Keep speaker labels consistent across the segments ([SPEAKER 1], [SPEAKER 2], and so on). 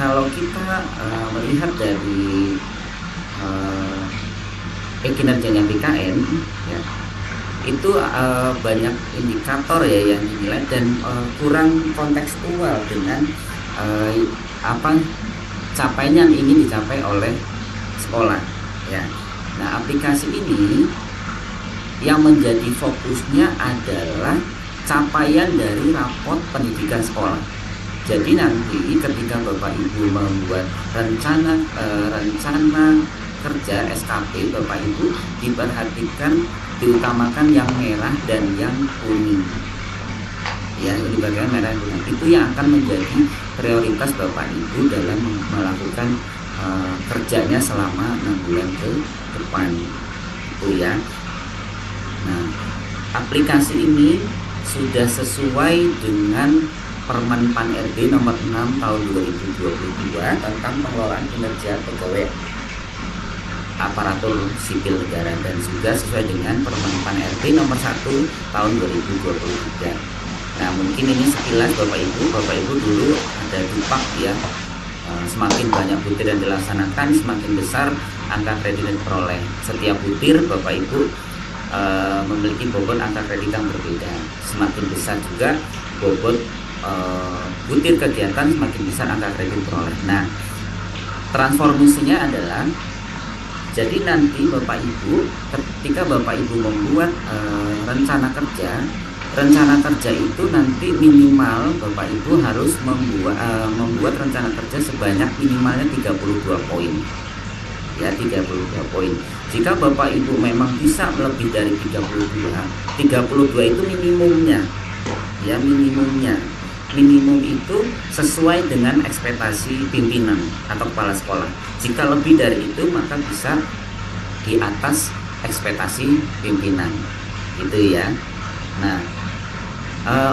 [SPEAKER 1] Kalau kita melihat dari kinerjanya BKN, ya, itu banyak indikator ya yang dinilai dan kurang kontekstual dengan apa capaian yang ingin dicapai oleh sekolah, ya. Nah, aplikasi ini yang menjadi fokusnya adalah capaian dari raport pendidikan sekolah. Jadi nanti ketika Bapak Ibu membuat rencana kerja SKP, Bapak Ibu diperhatikan, diutamakan yang merah dan yang kuning. Ya, ini bagian merah dan kuning. Itu yang akan menjadi prioritas Bapak Ibu dalam melakukan kerjanya selama 6 bulan ke depan. Itu ya. Nah, aplikasi ini sudah sesuai dengan Permen Pan RB nomor 6 tahun 2022 tentang pengelolaan kinerja pegawai aparatur sipil negara dan juga sesuai dengan Permen Pan RB nomor 1 tahun 2023. Nah, mungkin ini sekilas Bapak Ibu dulu ada dupak ya. Semakin banyak butir yang dilaksanakan, semakin besar angka kredit yang diperoleh. Setiap butir Bapak Ibu memiliki bobot angka kredit yang berbeda. Semakin besar juga bobot butir kegiatan, semakin besar angka kredit peroleh. Nah, transformasinya adalah jadi nanti Bapak Ibu ketika Bapak Ibu membuat rencana kerja itu nanti minimal Bapak Ibu harus membuat rencana kerja sebanyak minimalnya 32 poin. Ya, 32 poin. Jika Bapak Ibu memang bisa lebih dari 32 itu minimumnya. Ya, minimum itu sesuai dengan ekspektasi pimpinan atau kepala sekolah. Jika lebih dari itu maka bisa di atas ekspektasi pimpinan, gitu ya. Nah,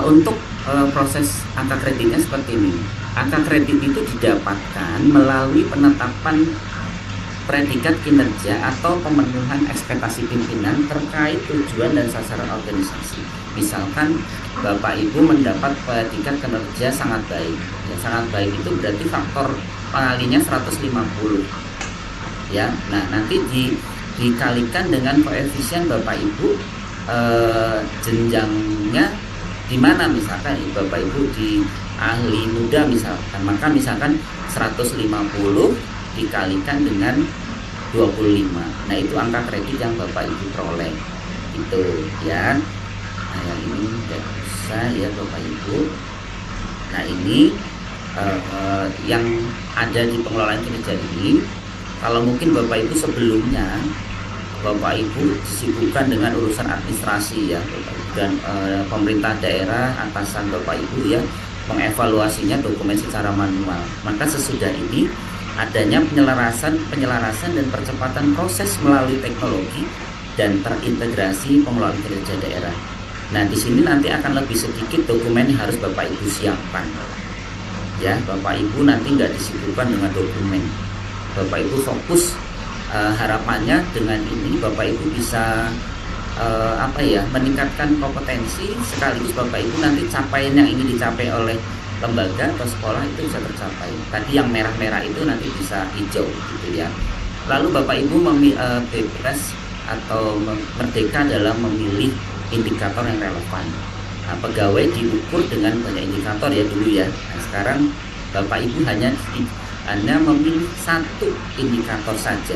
[SPEAKER 1] untuk proses angka kreditnya seperti ini. Angka kredit itu didapatkan melalui penetapan predikat kinerja atau pemenuhan ekspektasi pimpinan terkait tujuan dan sasaran organisasi. Misalkan Bapak Ibu mendapat predikat kinerja sangat baik. Ya, sangat baik itu berarti faktor pengalinya 150. Ya, nah nanti dikalikan dengan koefisien Bapak Ibu jenjangnya di mana, misalkan Bapak Ibu di ahli muda misalkan, maka misalkan 150 dikalikan dengan 25. Nah, itu angka kredit yang Bapak Ibu peroleh. Itu ya. Nah, yang ini tidak bisa ya Bapak Ibu. Nah, ini yang ada di pengelolaan kinerja ini. Kalau mungkin Bapak Ibu sebelumnya Bapak Ibu disibukkan dengan urusan administrasi ya Bapak Ibu, dan pemerintah daerah atasan Bapak Ibu ya mengevaluasinya dokumen secara manual. Maka sesudah ini adanya penyelarasan dan percepatan proses melalui teknologi dan terintegrasi pengelolaan kinerja daerah. Nah, di sini nanti akan lebih sedikit dokumen yang harus Bapak Ibu siapkan. Ya, Bapak Ibu nanti nggak disibukkan dengan dokumen. Bapak Ibu fokus, harapannya dengan ini Bapak Ibu bisa meningkatkan kompetensi, sekaligus Bapak Ibu nanti capaian yang ingin dicapai oleh lembaga atau sekolah itu bisa tercapai. Tadi yang merah-merah itu nanti bisa hijau gitu ya. Lalu Bapak Ibu bebas atau merdeka dalam memilih indikator yang relevan. Nah, pegawai diukur dengan banyak indikator ya dulu ya. Nah, sekarang Bapak Ibu hanya memilih satu indikator saja.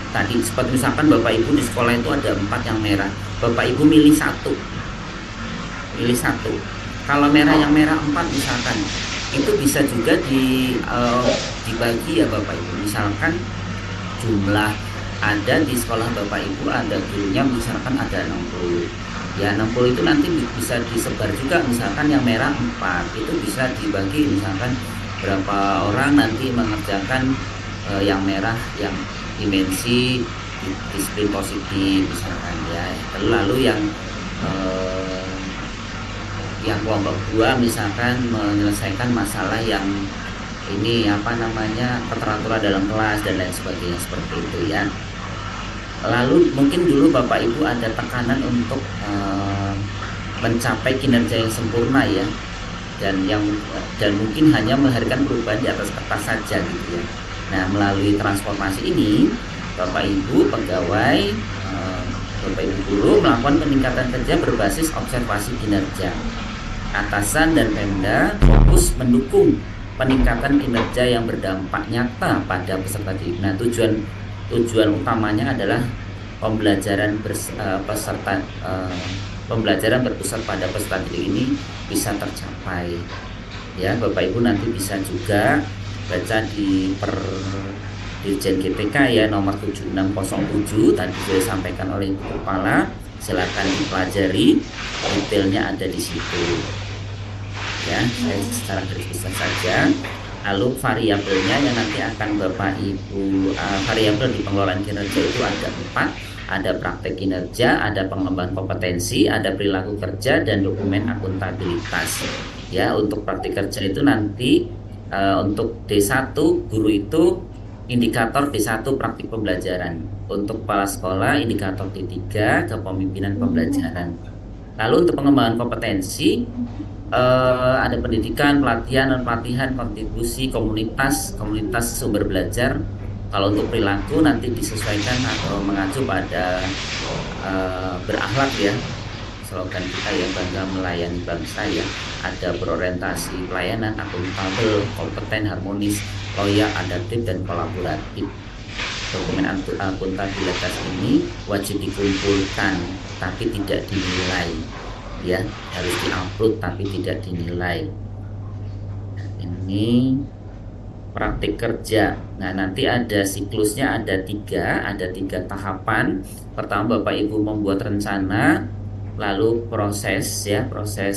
[SPEAKER 1] Tadi seperti misalkan Bapak Ibu di sekolah itu ada 4 yang merah, Bapak Ibu milih satu. Kalau yang merah 4 misalkan, itu bisa juga dibagi ya Bapak Ibu. Misalkan jumlah ada di sekolah Bapak Ibu, ada gurunya misalkan ada 60. Ya, 60 itu nanti bisa disebar juga, misalkan yang merah 4 itu bisa dibagi, misalkan berapa orang nanti mengerjakan yang merah, yang dimensi disiplin positif misalkan ya. Lalu yang kelompok 2 misalkan menyelesaikan masalah yang ini keteraturan dalam kelas dan lain sebagainya, seperti itu ya. Lalu mungkin dulu Bapak Ibu ada tekanan untuk mencapai kinerja yang sempurna ya. dan mungkin hanya melahirkan perubahan di atas kertas saja gitu ya. Nah, melalui transformasi ini Bapak Ibu pegawai, Bapak Ibu guru melakukan peningkatan kerja berbasis observasi kinerja. Atasan dan Pemda fokus mendukung peningkatan kinerja yang berdampak nyata pada peserta didik. Nah, tujuan utamanya adalah pembelajaran berpusat pada peserta didik ini bisa tercapai. Ya, Bapak Ibu nanti bisa juga baca di Dirjen GTK ya nomor 7607 tadi sudah disampaikan oleh Ibu Kepala. Silakan dipelajari, detailnya ada di situ. Ya, saya secara garis besar saja. Lalu variabelnya yang nanti akan Bapak Ibu variabel di pengelolaan kinerja itu ada 4. Ada praktek kinerja, ada pengembangan kompetensi, ada perilaku kerja, dan dokumen akuntabilitas. Ya, untuk praktek kerja itu nanti untuk D1 guru itu indikator D1 praktik pembelajaran. Untuk kepala sekolah indikator D3 kepemimpinan pembelajaran. Lalu untuk pengembangan kompetensi ada pendidikan, pelatihan, kontribusi komunitas sumber belajar. Kalau untuk perilaku nanti disesuaikan atau mengacu pada berakhlak ya, slogan kita ya, bangga melayani bangsa ya. Ada berorientasi pelayanan, akuntabel, kompeten, harmonis, loyal, adaptif, dan kolaboratif. Dokumen akuntabilitas ini wajib dikumpulkan tapi tidak dinilai ya, harus diupload tapi tidak dinilai. Ini praktik kerja. Nah, nanti ada siklusnya, ada tiga tahapan. Pertama, Bapak Ibu membuat rencana, lalu proses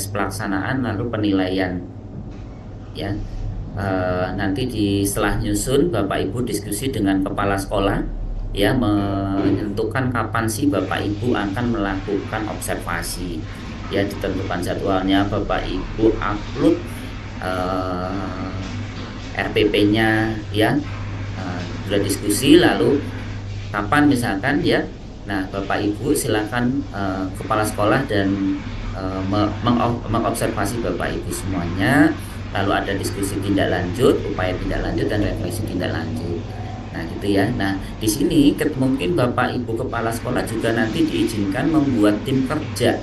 [SPEAKER 1] pelaksanaan, lalu penilaian ya. Nanti setelah nyusun, Bapak Ibu diskusi dengan kepala sekolah ya, menentukan kapan sih Bapak Ibu akan melakukan observasi ya, ditentukan jadwalnya, Bapak Ibu upload RPP-nya ya, sudah diskusi, lalu kapan misalkan ya. Nah, Bapak Ibu silakan kepala sekolah dan mengobservasi Bapak Ibu semuanya. Lalu ada diskusi tindak lanjut, upaya tindak lanjut, dan refleksi tindak lanjut. Nah, gitu ya. Nah, di sini mungkin Bapak Ibu kepala sekolah juga nanti diizinkan membuat tim kerja.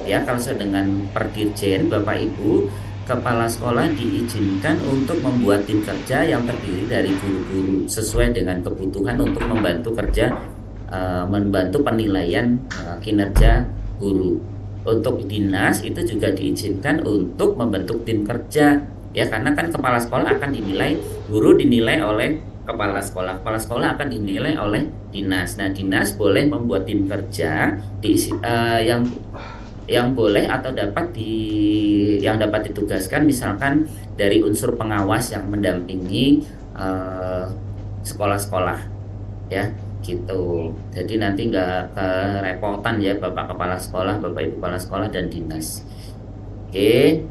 [SPEAKER 1] Ya, kalau dengan per dirjen, Bapak Ibu kepala sekolah diizinkan untuk membuat tim kerja yang terdiri dari guru-guru sesuai dengan kebutuhan untuk membantu penilaian kinerja guru. Untuk dinas itu juga diizinkan untuk membentuk tim kerja ya, karena kan kepala sekolah akan dinilai, guru dinilai oleh kepala sekolah akan dinilai oleh dinas. Nah, dinas boleh membuat tim kerja yang boleh atau dapat ditugaskan misalkan dari unsur pengawas yang mendampingi sekolah-sekolah ya gitu. Jadi nanti nggak kerepotan ya Bapak kepala sekolah, Bapak Ibu kepala sekolah, dan dinas. Oke,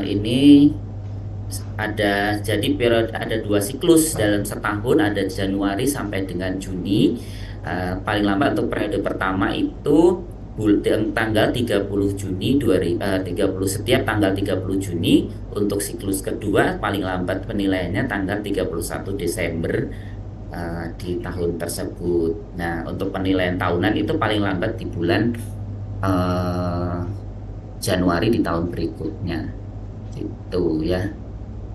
[SPEAKER 1] ini ada 2 siklus dalam setahun, ada Januari sampai dengan Juni. Paling lambat untuk periode pertama itu tanggal 30 Juni 30 setiap tanggal 30 Juni. Untuk siklus kedua paling lambat penilaiannya tanggal 31 Desember di tahun tersebut. Nah, untuk penilaian tahunan itu paling lambat di bulan Januari di tahun berikutnya gitu ya.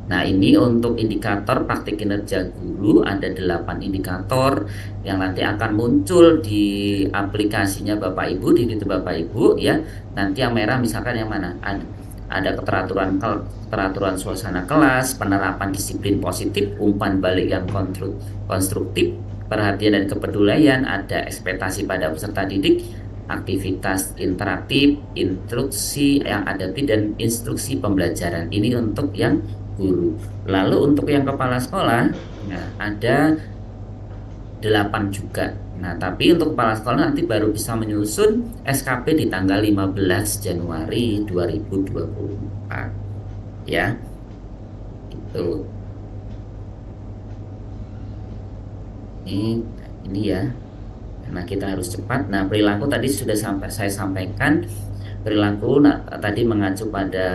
[SPEAKER 1] Nah, ini untuk indikator praktik kinerja guru, ada 8 indikator yang nanti akan muncul di aplikasinya Bapak Ibu, di itu Bapak Ibu ya. Nanti yang merah misalkan yang mana? Ada keteraturan suasana kelas, penerapan disiplin positif, umpan balik yang konstruktif, perhatian dan kepedulian, ada ekspektasi pada peserta didik, aktivitas interaktif, instruksi yang adaptif, dan instruksi pembelajaran. Ini untuk yang guru. Lalu untuk yang kepala sekolah, nah, ada 8 juga. Nah, tapi untuk kepala sekolah nanti baru bisa menyusun SKP di tanggal 15 Januari 2024 ya. Itu. Ini ya. Nah, kita harus cepat. Nah, perilaku tadi sudah saya sampaikan. perilaku. Nah, tadi mengacu pada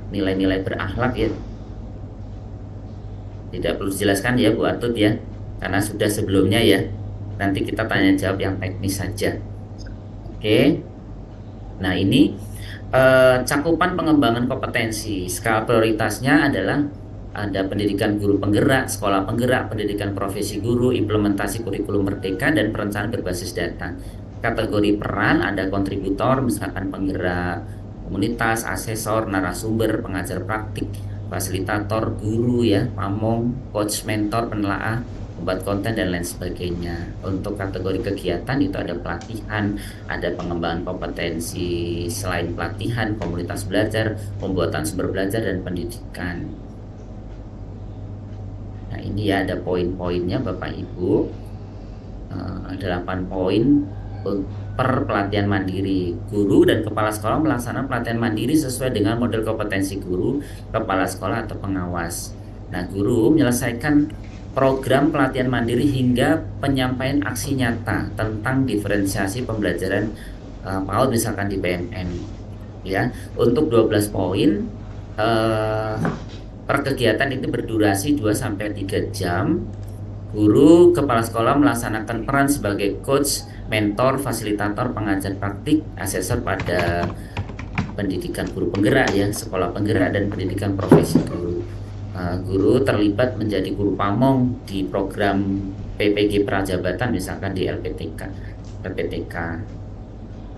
[SPEAKER 1] nilai-nilai berakhlak ya. Tidak perlu dijelaskan ya Bu Atut ya, karena sudah sebelumnya ya. Nanti kita tanya jawab yang teknis saja. Oke. Nah, ini cakupan pengembangan kompetensi. Skala prioritasnya adalah ada pendidikan guru penggerak, sekolah penggerak, pendidikan profesi guru, implementasi kurikulum merdeka, dan perencanaan berbasis data. Kategori peran ada kontributor, misalkan penggerak komunitas, asesor, narasumber, pengajar praktik, fasilitator, guru ya, pamong, coach, mentor, penelaah, pembuat konten, dan lain sebagainya. Untuk kategori kegiatan itu ada pelatihan, ada pengembangan kompetensi selain pelatihan, komunitas belajar, pembuatan sumber belajar, dan pendidikan. Nah, ini ya ada poin-poinnya Bapak Ibu. 8 poin per pelatihan mandiri. Guru dan kepala sekolah melaksanakan pelatihan mandiri sesuai dengan model kompetensi guru, kepala sekolah, atau pengawas. Nah, guru menyelesaikan program pelatihan mandiri hingga penyampaian aksi nyata tentang diferensiasi pembelajaran PAUD misalkan di PMN ya. Untuk 12 poin per kegiatan itu berdurasi 2-3 jam. Guru kepala sekolah melaksanakan peran sebagai coach, mentor, fasilitator, pengajar praktik, asesor pada pendidikan guru penggerak ya, sekolah penggerak, dan pendidikan profesi guru. Guru terlibat menjadi guru pamong di program PPG Prajabatan misalkan di LPTK.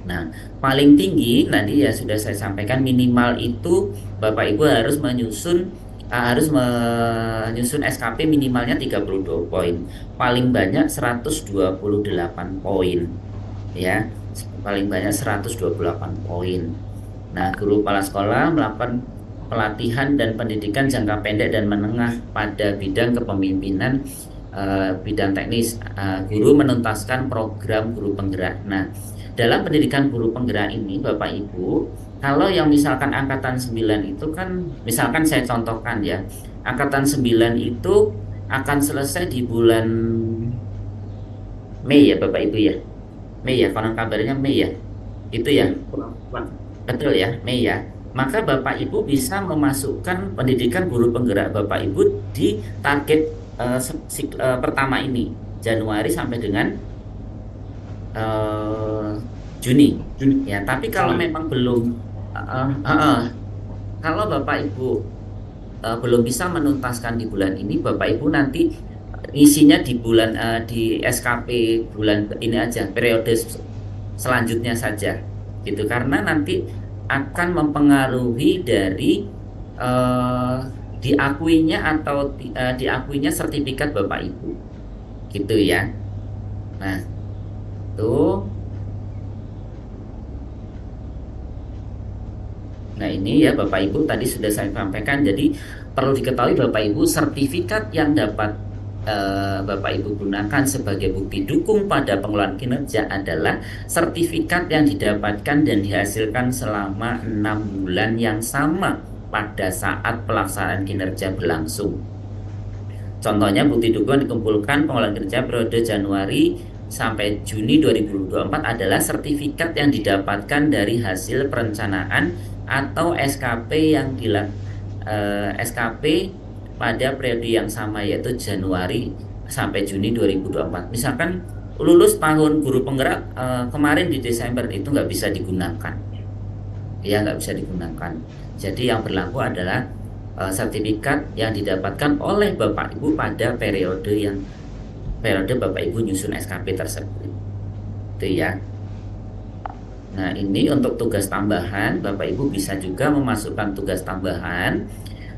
[SPEAKER 1] Nah, paling tinggi tadi ya sudah saya sampaikan, minimal itu Bapak Ibu harus menyusun SKP minimalnya 32 poin. Paling banyak 128 poin. Ya, paling banyak 128 poin. Nah, guru kepala sekolah melakukan pelatihan dan pendidikan jangka pendek dan menengah pada bidang kepemimpinan, bidang teknis. Guru menuntaskan program guru penggerak. Nah, dalam pendidikan guru penggerak ini Bapak Ibu, kalau yang misalkan angkatan 9 itu kan, misalkan saya contohkan ya, angkatan 9 itu akan selesai di bulan Mei ya Bapak Ibu ya. Mei ya, konon kabarnya Mei ya. Itu ya. Betul ya, Mei ya. Maka Bapak Ibu bisa memasukkan pendidikan guru penggerak Bapak Ibu di target pertama ini, Januari sampai dengan Juni ya. Tapi kalau memang belum kalau Bapak Ibu belum bisa menuntaskan di bulan ini, Bapak Ibu nanti isinya di bulan di SKP bulan ini aja, periode selanjutnya saja gitu, karena nanti akan mempengaruhi dari diakuinya atau diakuinya sertifikat Bapak Ibu gitu ya. Nah, tuh. Nah, ini ya Bapak Ibu tadi sudah saya sampaikan. Jadi perlu diketahui Bapak Ibu, sertifikat yang dapat Bapak Ibu gunakan sebagai bukti dukung pada pengelolaan kinerja adalah sertifikat yang didapatkan dan dihasilkan selama 6 bulan yang sama pada saat pelaksanaan kinerja berlangsung. Contohnya, bukti dukungan dikumpulkan pengelolaan kinerja periode Januari sampai Juni 2024 adalah sertifikat yang didapatkan dari hasil perencanaan atau SKP yang SKP pada periode yang sama, yaitu Januari sampai Juni 2024. Misalkan lulus tahun guru penggerak kemarin di Desember, itu nggak bisa digunakan ya, nggak bisa digunakan. Jadi yang berlaku adalah sertifikat yang didapatkan oleh Bapak Ibu pada periode Bapak Ibu nyusun SKP tersebut itu ya. Nah, ini untuk tugas tambahan, Bapak Ibu bisa juga memasukkan tugas tambahan.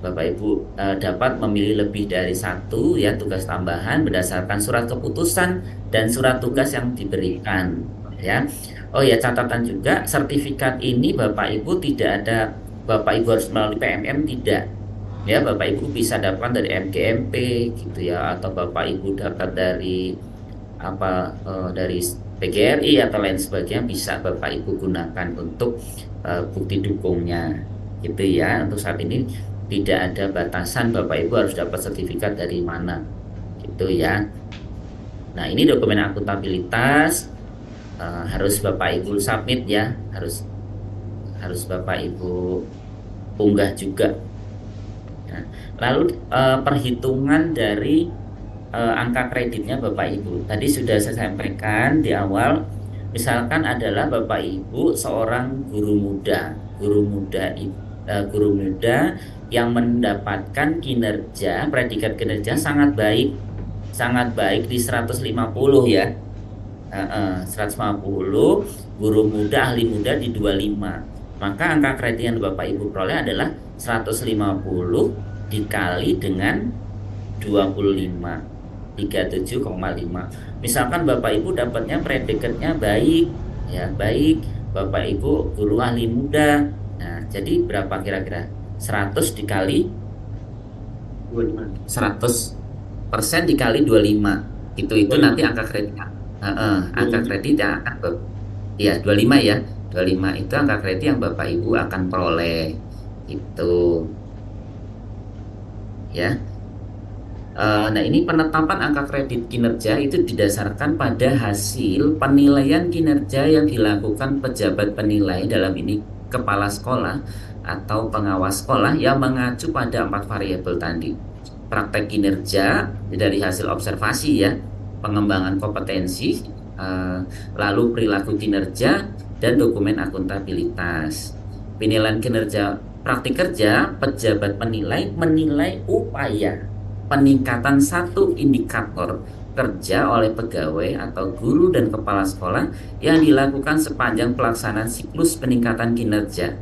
[SPEAKER 1] Bapak Ibu dapat memilih lebih dari satu ya tugas tambahan berdasarkan surat keputusan dan surat tugas yang diberikan ya. Oh ya, catatan juga, sertifikat ini Bapak Ibu tidak ada Bapak Ibu harus melalui PMM, tidak ya. Bapak Ibu bisa dapat dari MGMP gitu ya, atau Bapak Ibu dapat dari dari PGRI atau lain sebagainya, bisa Bapak Ibu gunakan untuk bukti dukungnya gitu ya. Untuk saat ini tidak ada batasan Bapak Ibu harus dapat sertifikat dari mana gitu ya. Nah, ini dokumen akuntabilitas harus Bapak Ibu submit ya, harus harus Bapak Ibu unggah juga. Nah, lalu perhitungan dari angka kreditnya Bapak Ibu. Tadi sudah saya sampaikan di awal, misalkan adalah Bapak Ibu seorang guru muda, guru muda yang mendapatkan kinerja, predikat kinerja sangat baik di 150 ya. 150, guru muda, ahli muda di 25. Maka angka kredit yang Bapak Ibu peroleh adalah 150 dikali dengan 25, 37,5. Misalkan Bapak Ibu dapatnya predikatnya baik, ya baik, Bapak Ibu guru ahli muda. Nah, jadi berapa kira-kira? 100 dikali 100% dikali 25. Itu nanti angka kreditnya. Angka kredit yang akan ya 25 ya. 25 itu angka kredit yang Bapak Ibu akan peroleh. Itu ya. Nah, ini penetapan angka kredit kinerja itu didasarkan pada hasil penilaian kinerja yang dilakukan pejabat penilai, dalam ini kepala sekolah atau pengawas sekolah, yang mengacu pada 4 variabel tadi. Praktek kinerja dari hasil observasi ya, pengembangan kompetensi, lalu perilaku kinerja, dan dokumen akuntabilitas. Penilaian kinerja praktik kerja, pejabat menilai upaya peningkatan satu indikator kerja oleh pegawai atau guru dan kepala sekolah yang dilakukan sepanjang pelaksanaan siklus peningkatan kinerja.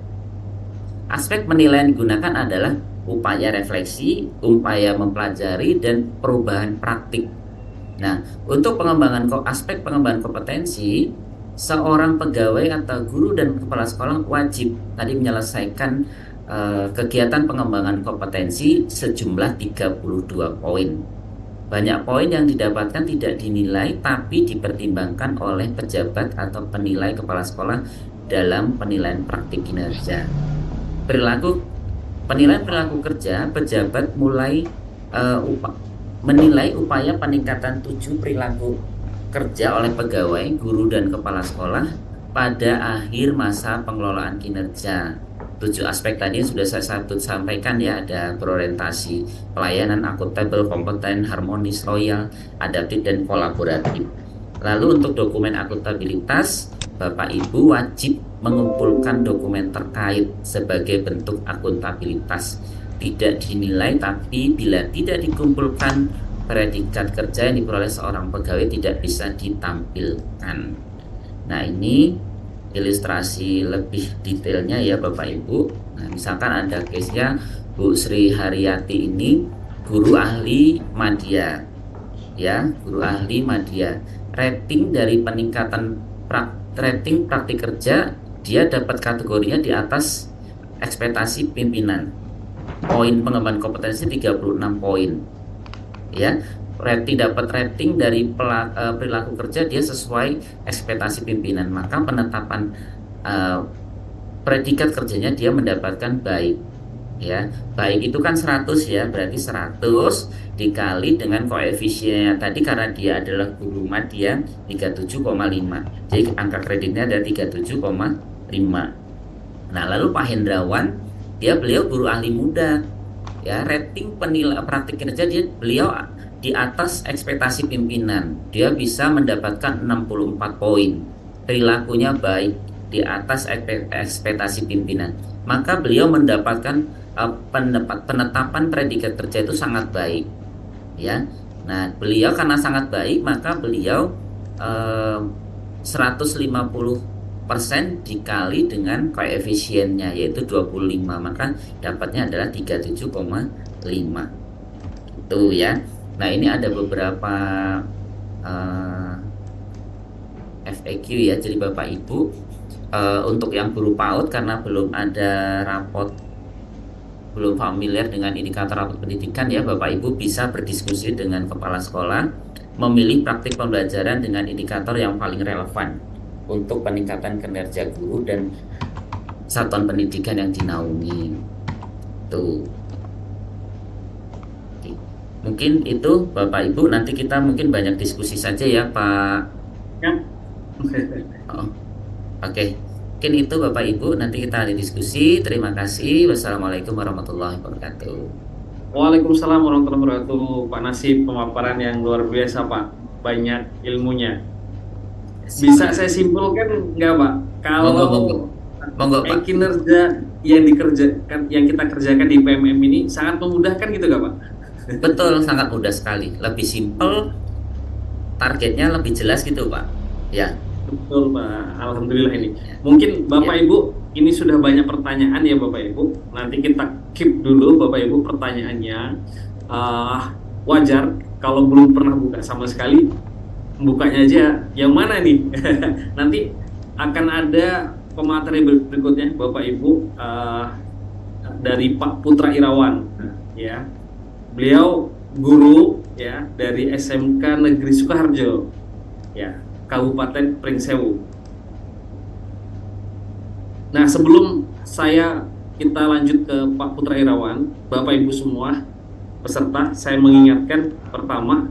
[SPEAKER 1] Aspek penilaian digunakan adalah upaya refleksi, upaya mempelajari, dan perubahan praktik. Nah, untuk aspek pengembangan kompetensi, seorang pegawai atau guru dan kepala sekolah wajib tadi menyelesaikan kegiatan pengembangan kompetensi sejumlah 32 poin. Banyak poin yang didapatkan tidak dinilai tapi dipertimbangkan oleh pejabat atau penilai kepala sekolah dalam penilaian praktik kinerja. Penilaian perilaku kerja, pejabat menilai upaya peningkatan 7 perilaku kerja oleh pegawai, guru, dan kepala sekolah pada akhir masa pengelolaan kinerja. 7 aspek tadi sudah saya sampaikan ya, ada berorientasi, pelayanan, akuntabel, kompeten, harmonis, loyal, adaptif, dan kolaboratif. Lalu untuk dokumen akuntabilitas, Bapak Ibu wajib mengumpulkan dokumen terkait sebagai bentuk akuntabilitas. Tidak dinilai, tapi bila tidak dikumpulkan, predikat kerja yang diperoleh seorang pegawai tidak bisa ditampilkan. Nah, ini ilustrasi lebih detailnya ya Bapak Ibu. Nah, misalkan ada case-nya Bu Sri Haryati, ini guru ahli madya ya, guru ahli madya. Rating dari peningkatan rating praktik kerja, dia dapat kategorinya di atas ekspektasi pimpinan. Poin pengembangan kompetensi 36 poin ya. Dapat rating dari perilaku kerja, dia sesuai ekspektasi pimpinan, maka penetapan predikat kerjanya dia mendapatkan baik ya. Baik itu kan 100 ya, berarti 100 dikali dengan koefisiennya tadi, karena dia adalah guru madya 37,5, jadi angka kreditnya ada 37,5. Nah, lalu Pak Hendrawan, beliau guru ahli muda ya, rating penilaian praktik kinerja beliau di atas ekspektasi pimpinan, dia bisa mendapatkan 64 poin. Perilakunya baik, di atas ekspektasi pimpinan, maka beliau mendapatkan penetapan predikat kerja itu sangat baik ya. Nah, beliau karena sangat baik, maka beliau 150% dikali dengan koefisiennya yaitu 25, maka dapatnya adalah 37,5 itu ya. Nah, ini ada beberapa FAQ ya, jadi Bapak Ibu untuk yang guru PAUD, karena belum ada rapot, belum familiar dengan indikator rapot pendidikan ya, Bapak Ibu bisa berdiskusi dengan kepala sekolah, memilih praktik pembelajaran dengan indikator yang paling relevan untuk peningkatan kinerja guru dan satuan pendidikan yang dinaungi. Tuh. Mungkin itu Bapak Ibu, nanti kita mungkin banyak diskusi saja ya Pak. Ya. Oh, oke. Mungkin itu Bapak Ibu, nanti kita ada diskusi. Terima kasih. Wassalamualaikum warahmatullahi wabarakatuh.
[SPEAKER 2] Waalaikumsalam warahmatullahi wabarakatuh. Pak Nasib, pemaparan yang luar biasa, Pak. Banyak ilmunya. Bisa
[SPEAKER 1] Siap.
[SPEAKER 2] saya simpulkan nggak, Pak?
[SPEAKER 1] Monggo,
[SPEAKER 2] Kalau
[SPEAKER 1] monggo. Monggo, Pak.
[SPEAKER 2] kinerja yang dikerjakan, yang kita kerjakan di PMM ini sangat memudahkan gitu nggak, Pak?
[SPEAKER 1] Betul, sangat mudah sekali. Lebih simpel, targetnya lebih jelas gitu, Pak. Ya,
[SPEAKER 2] Betul, Pak. Alhamdulillah ini.
[SPEAKER 1] ya,
[SPEAKER 2] Mungkin
[SPEAKER 1] ya.
[SPEAKER 2] Bapak Ibu, ini sudah banyak pertanyaan ya Bapak Ibu. Nanti kita keep dulu Bapak Ibu pertanyaannya. Eh, Wajar kalau belum pernah buka sama sekali, bukanya aja yang mana nih? Nanti akan ada pemateri berikutnya Bapak Ibu, dari Pak Putra Irawan, ya. Beliau guru ya dari SMK Negeri Sukoharjo, ya, Kabupaten Pringsewu. Nah, sebelum kita lanjut ke Pak Putra Irawan, Bapak Ibu semua peserta, saya mengingatkan pertama,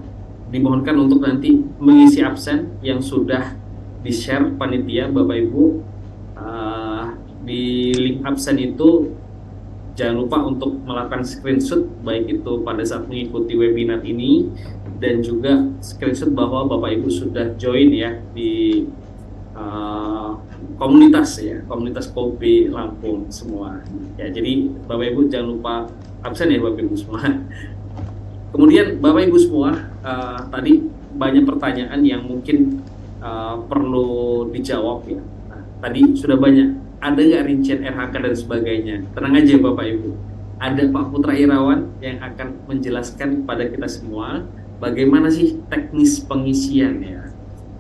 [SPEAKER 2] dimohonkan untuk nanti mengisi absen yang sudah di-share panitia Bapak Ibu. eh, di link absen itu jangan lupa untuk melakukan screenshot, baik itu pada saat mengikuti webinar ini dan juga screenshot bahwa Bapak Ibu sudah join ya di uh, komunitas ya, komunitas kopi Lampung semua. Ya, jadi Bapak Ibu jangan lupa absen ya Bapak Ibu semua. Kemudian Bapak Ibu semua, tadi banyak pertanyaan yang mungkin perlu dijawab ya. Nah, tadi sudah banyak. Ada nggak rincian RHK dan sebagainya? Tenang aja Bapak Ibu. Ada Pak Putra Irawan yang akan menjelaskan pada kita semua bagaimana sih teknis pengisian ya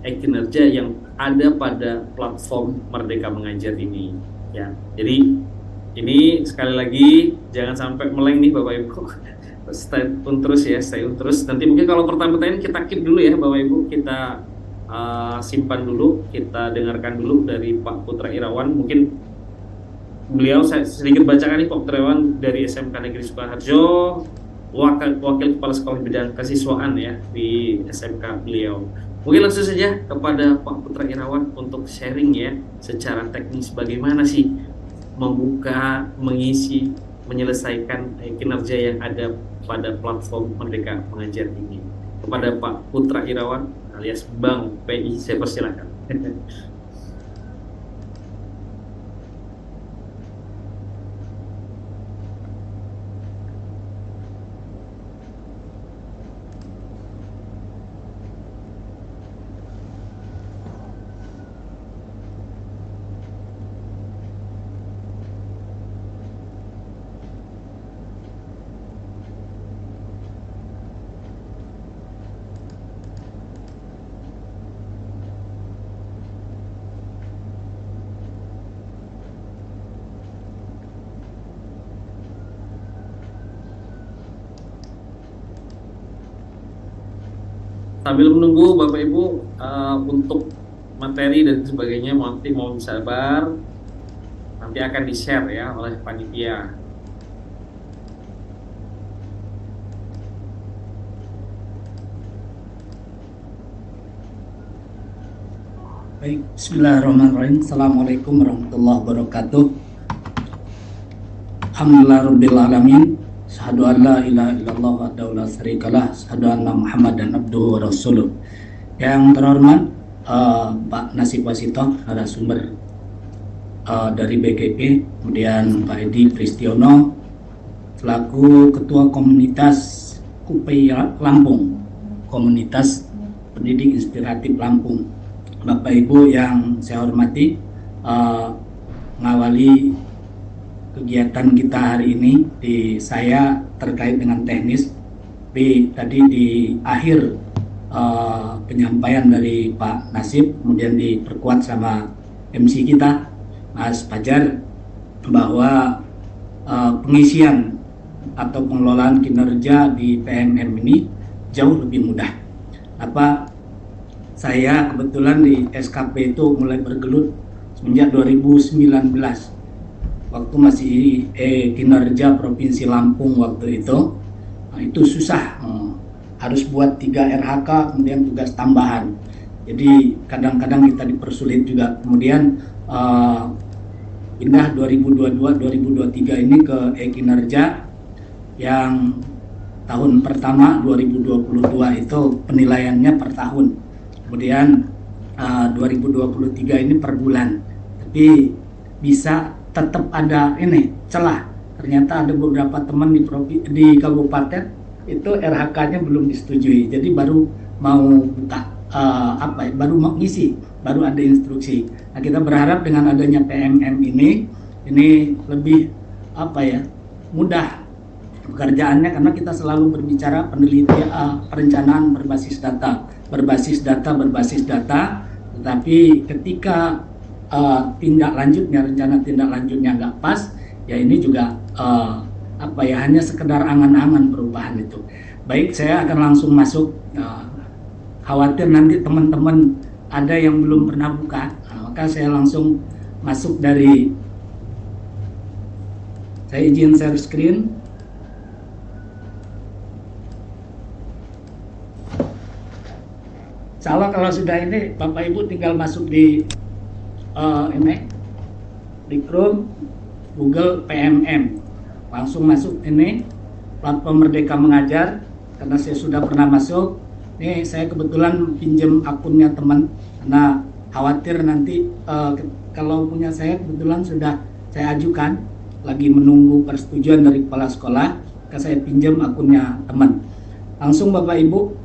[SPEAKER 2] kinerja yang ada pada platform Merdeka Mengajar ini. Ya, jadi ini sekali lagi jangan sampai meleng nih Bapak Ibu. Stay tune terus ya, stay tune terus. Nanti mungkin kalau pertanyaan-pertanyaan kita keep dulu ya Bapak Ibu, kita simpan dulu, kita dengarkan dulu dari Pak Putra Irawan. Mungkin beliau saya sedikit bacakan nih, Pak Putra Irawan dari SMK Negeri Sukoharjo, wakil kepala sekolah bidang kesiswaan ya di SMK beliau. Mungkin langsung saja kepada Pak Putra Irawan untuk sharing ya secara teknis bagaimana sih membuka, mengisi, menyelesaikan kinerja yang ada pada platform Merdeka Mengajar ini. Kepada Pak Putra Irawan alias Bang PI, saya persilakan. Sambil menunggu Bapak Ibu untuk materi dan sebagainya, nanti mohon sabar, nanti akan di-share ya oleh panitia.
[SPEAKER 3] Baik, bismillahirrahmanirrahim. Assalamualaikum warahmatullahi wabarakatuh. Alhamdulillah rabbil alamin. Asyhadu an la ilaha illallah wahdahu la syarikalah, asyhadu anna Muhammadan abduhu wa rasuluh. Yang terhormat Pak Nasib Wasito, narasumber dari BGP, kemudian Pak Edi Pristiono selaku Ketua Komunitas KUPI Lampung, Komunitas Pendidik Inspiratif Lampung. Bapak Ibu yang saya hormati, mengawali kegiatan kita hari ini saya terkait dengan teknis, tapi tadi di akhir penyampaian dari Pak Nasib kemudian diperkuat sama MC kita Mas Fajar bahwa pengisian atau pengelolaan kinerja di PMM ini jauh lebih mudah. Saya kebetulan di SKP itu mulai bergelut semenjak 2019, waktu masih kinerja Provinsi Lampung waktu itu. Nah, itu susah, harus buat 3 RHK kemudian tugas tambahan. Jadi kadang-kadang kita dipersulit juga. Kemudian uh, pindah 2022-2023 ini ke kinerja yang tahun pertama 2022 itu penilaiannya per tahun, kemudian 2023 ini per bulan, tapi bisa tetap ada ini celah. Ternyata ada beberapa teman di kabupaten itu RH-nya belum disetujui, jadi baru mau buka baru mau ngisi, baru ada instruksi. Nah, kita berharap dengan adanya PMM ini lebih mudah pekerjaannya, karena kita selalu berbicara penelitian, perencanaan berbasis data, tetapi ketika rencana tindak lanjutnya nggak pas, ya ini juga hanya sekedar angan-angan perubahan itu. Baik, saya akan langsung masuk. Khawatir nanti teman-teman ada yang belum pernah buka, maka saya langsung masuk dari, saya izin share screen. Salah kalau sudah ini, Bapak Ibu tinggal masuk di Chrome, Google PMM, langsung masuk ini platform Merdeka Mengajar. Karena saya sudah pernah masuk, ini saya kebetulan pinjam akunnya teman, karena khawatir nanti kalau punya saya kebetulan sudah saya ajukan, lagi menunggu persetujuan dari kepala sekolah, maka saya pinjam akunnya teman. Langsung Bapak Ibu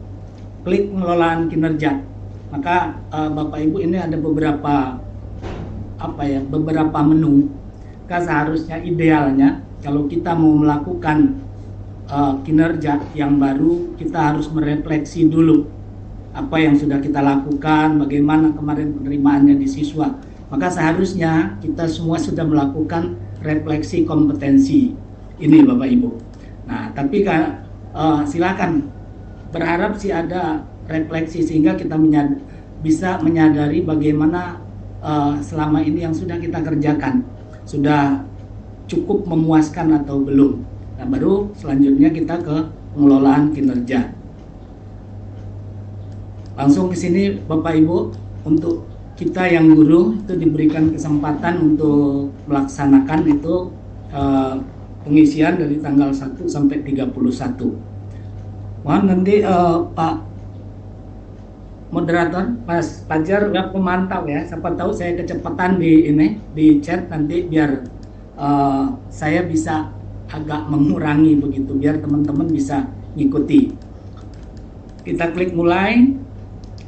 [SPEAKER 3] klik pengelolaan kinerja, maka Bapak Ibu ini ada beberapa menu. Maka seharusnya idealnya kalau kita mau melakukan kinerja yang baru, kita harus merefleksi dulu apa yang sudah kita lakukan, bagaimana kemarin penerimaannya di siswa. Maka seharusnya kita semua sudah melakukan refleksi kompetensi ini, Bapak Ibu. Nah, tapi silakan, berharap sih ada refleksi sehingga kita bisa menyadari bagaimana selama ini yang sudah kita kerjakan sudah cukup memuaskan atau belum. Nah, baru selanjutnya kita ke pengelolaan kinerja. Langsung ke sini Bapak Ibu, untuk kita yang guru itu diberikan kesempatan untuk melaksanakan itu pengisian dari tanggal 1 sampai 31. Mohon nanti Pak moderator, Mas Fajar pemantau ya, siapa tahu saya kecepatan di chat nanti, biar saya bisa agak mengurangi begitu, biar teman-teman bisa ngikuti. Kita klik mulai.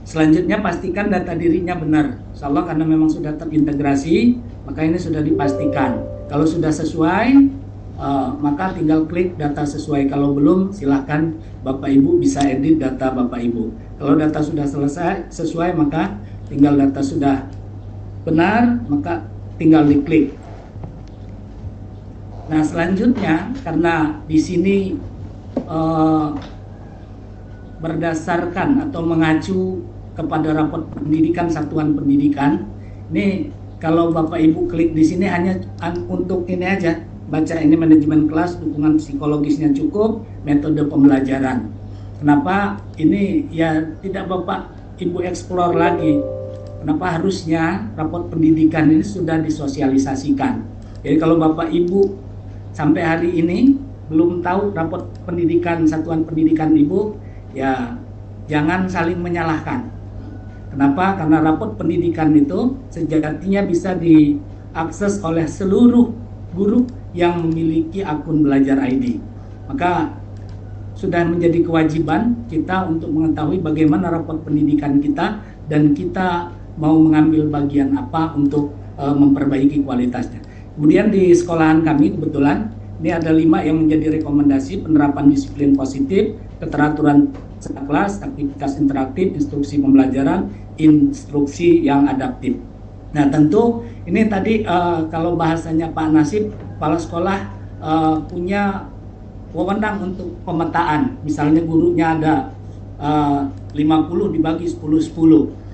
[SPEAKER 3] Selanjutnya pastikan data dirinya benar. Insya Allah karena memang sudah terintegrasi, maka ini sudah dipastikan. Kalau sudah sesuai, maka tinggal klik data sesuai. Kalau belum, silahkan Bapak Ibu bisa edit data Bapak Ibu. Kalau data sudah selesai sesuai, maka tinggal data sudah benar, maka tinggal diklik. Nah, selanjutnya karena di sini berdasarkan atau mengacu kepada raport pendidikan satuan pendidikan, ini kalau Bapak Ibu klik di sini hanya untuk ini aja, baca ini manajemen kelas, dukungan psikologisnya cukup, metode pembelajaran. Kenapa ini ya tidak Bapak Ibu explore lagi? Kenapa harusnya raport pendidikan ini sudah disosialisasikan? Jadi kalau Bapak Ibu sampai hari ini belum tahu raport pendidikan satuan pendidikan Ibu, ya jangan saling menyalahkan. Kenapa? Karena raport pendidikan itu sejatinya bisa diakses oleh seluruh guru yang memiliki akun Belajar ID. Maka sudah menjadi kewajiban kita untuk mengetahui bagaimana raport pendidikan kita dan kita mau mengambil bagian apa untuk memperbaiki kualitasnya. Kemudian di sekolahan kami kebetulan ini ada 5 yang menjadi rekomendasi: penerapan disiplin positif, keteraturan kelas, aktivitas interaktif, instruksi pembelajaran, instruksi yang adaptif. Nah, tentu ini tadi kalau bahasanya Pak Nasib, kepala sekolah punya wewenang untuk pemetaan. Misalnya gurunya ada 50 dibagi 10-10.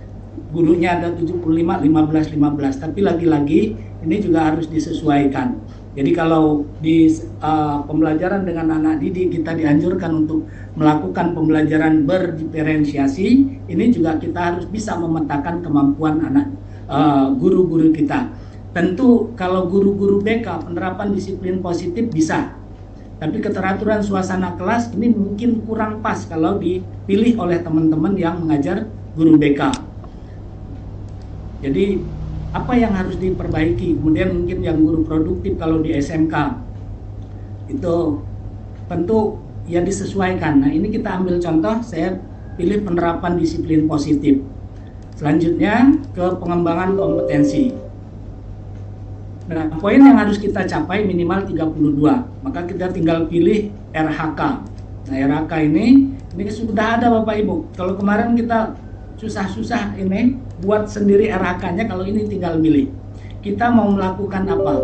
[SPEAKER 3] Gurunya ada 75, 15. Tapi lagi-lagi ini juga harus disesuaikan. Jadi kalau di pembelajaran dengan anak didik kita dianjurkan untuk melakukan pembelajaran berdiferensiasi, ini juga kita harus bisa memetakan kemampuan guru-guru kita. Tentu kalau guru-guru BK penerapan disiplin positif bisa, tapi keteraturan suasana kelas ini mungkin kurang pas kalau dipilih oleh teman-teman yang mengajar guru BK. Jadi apa yang harus diperbaiki? Kemudian mungkin yang guru produktif kalau di SMK itu tentu ya disesuaikan. Nah ini kita ambil contoh, saya pilih penerapan disiplin positif. Selanjutnya ke pengembangan kompetensi. Nah, poin yang harus kita capai minimal 32. Maka kita tinggal pilih RHK. Nah, RHK ini sudah ada Bapak Ibu. Kalau kemarin kita susah-susah ini buat sendiri RHK-nya, kalau ini tinggal pilih. Kita mau melakukan apa?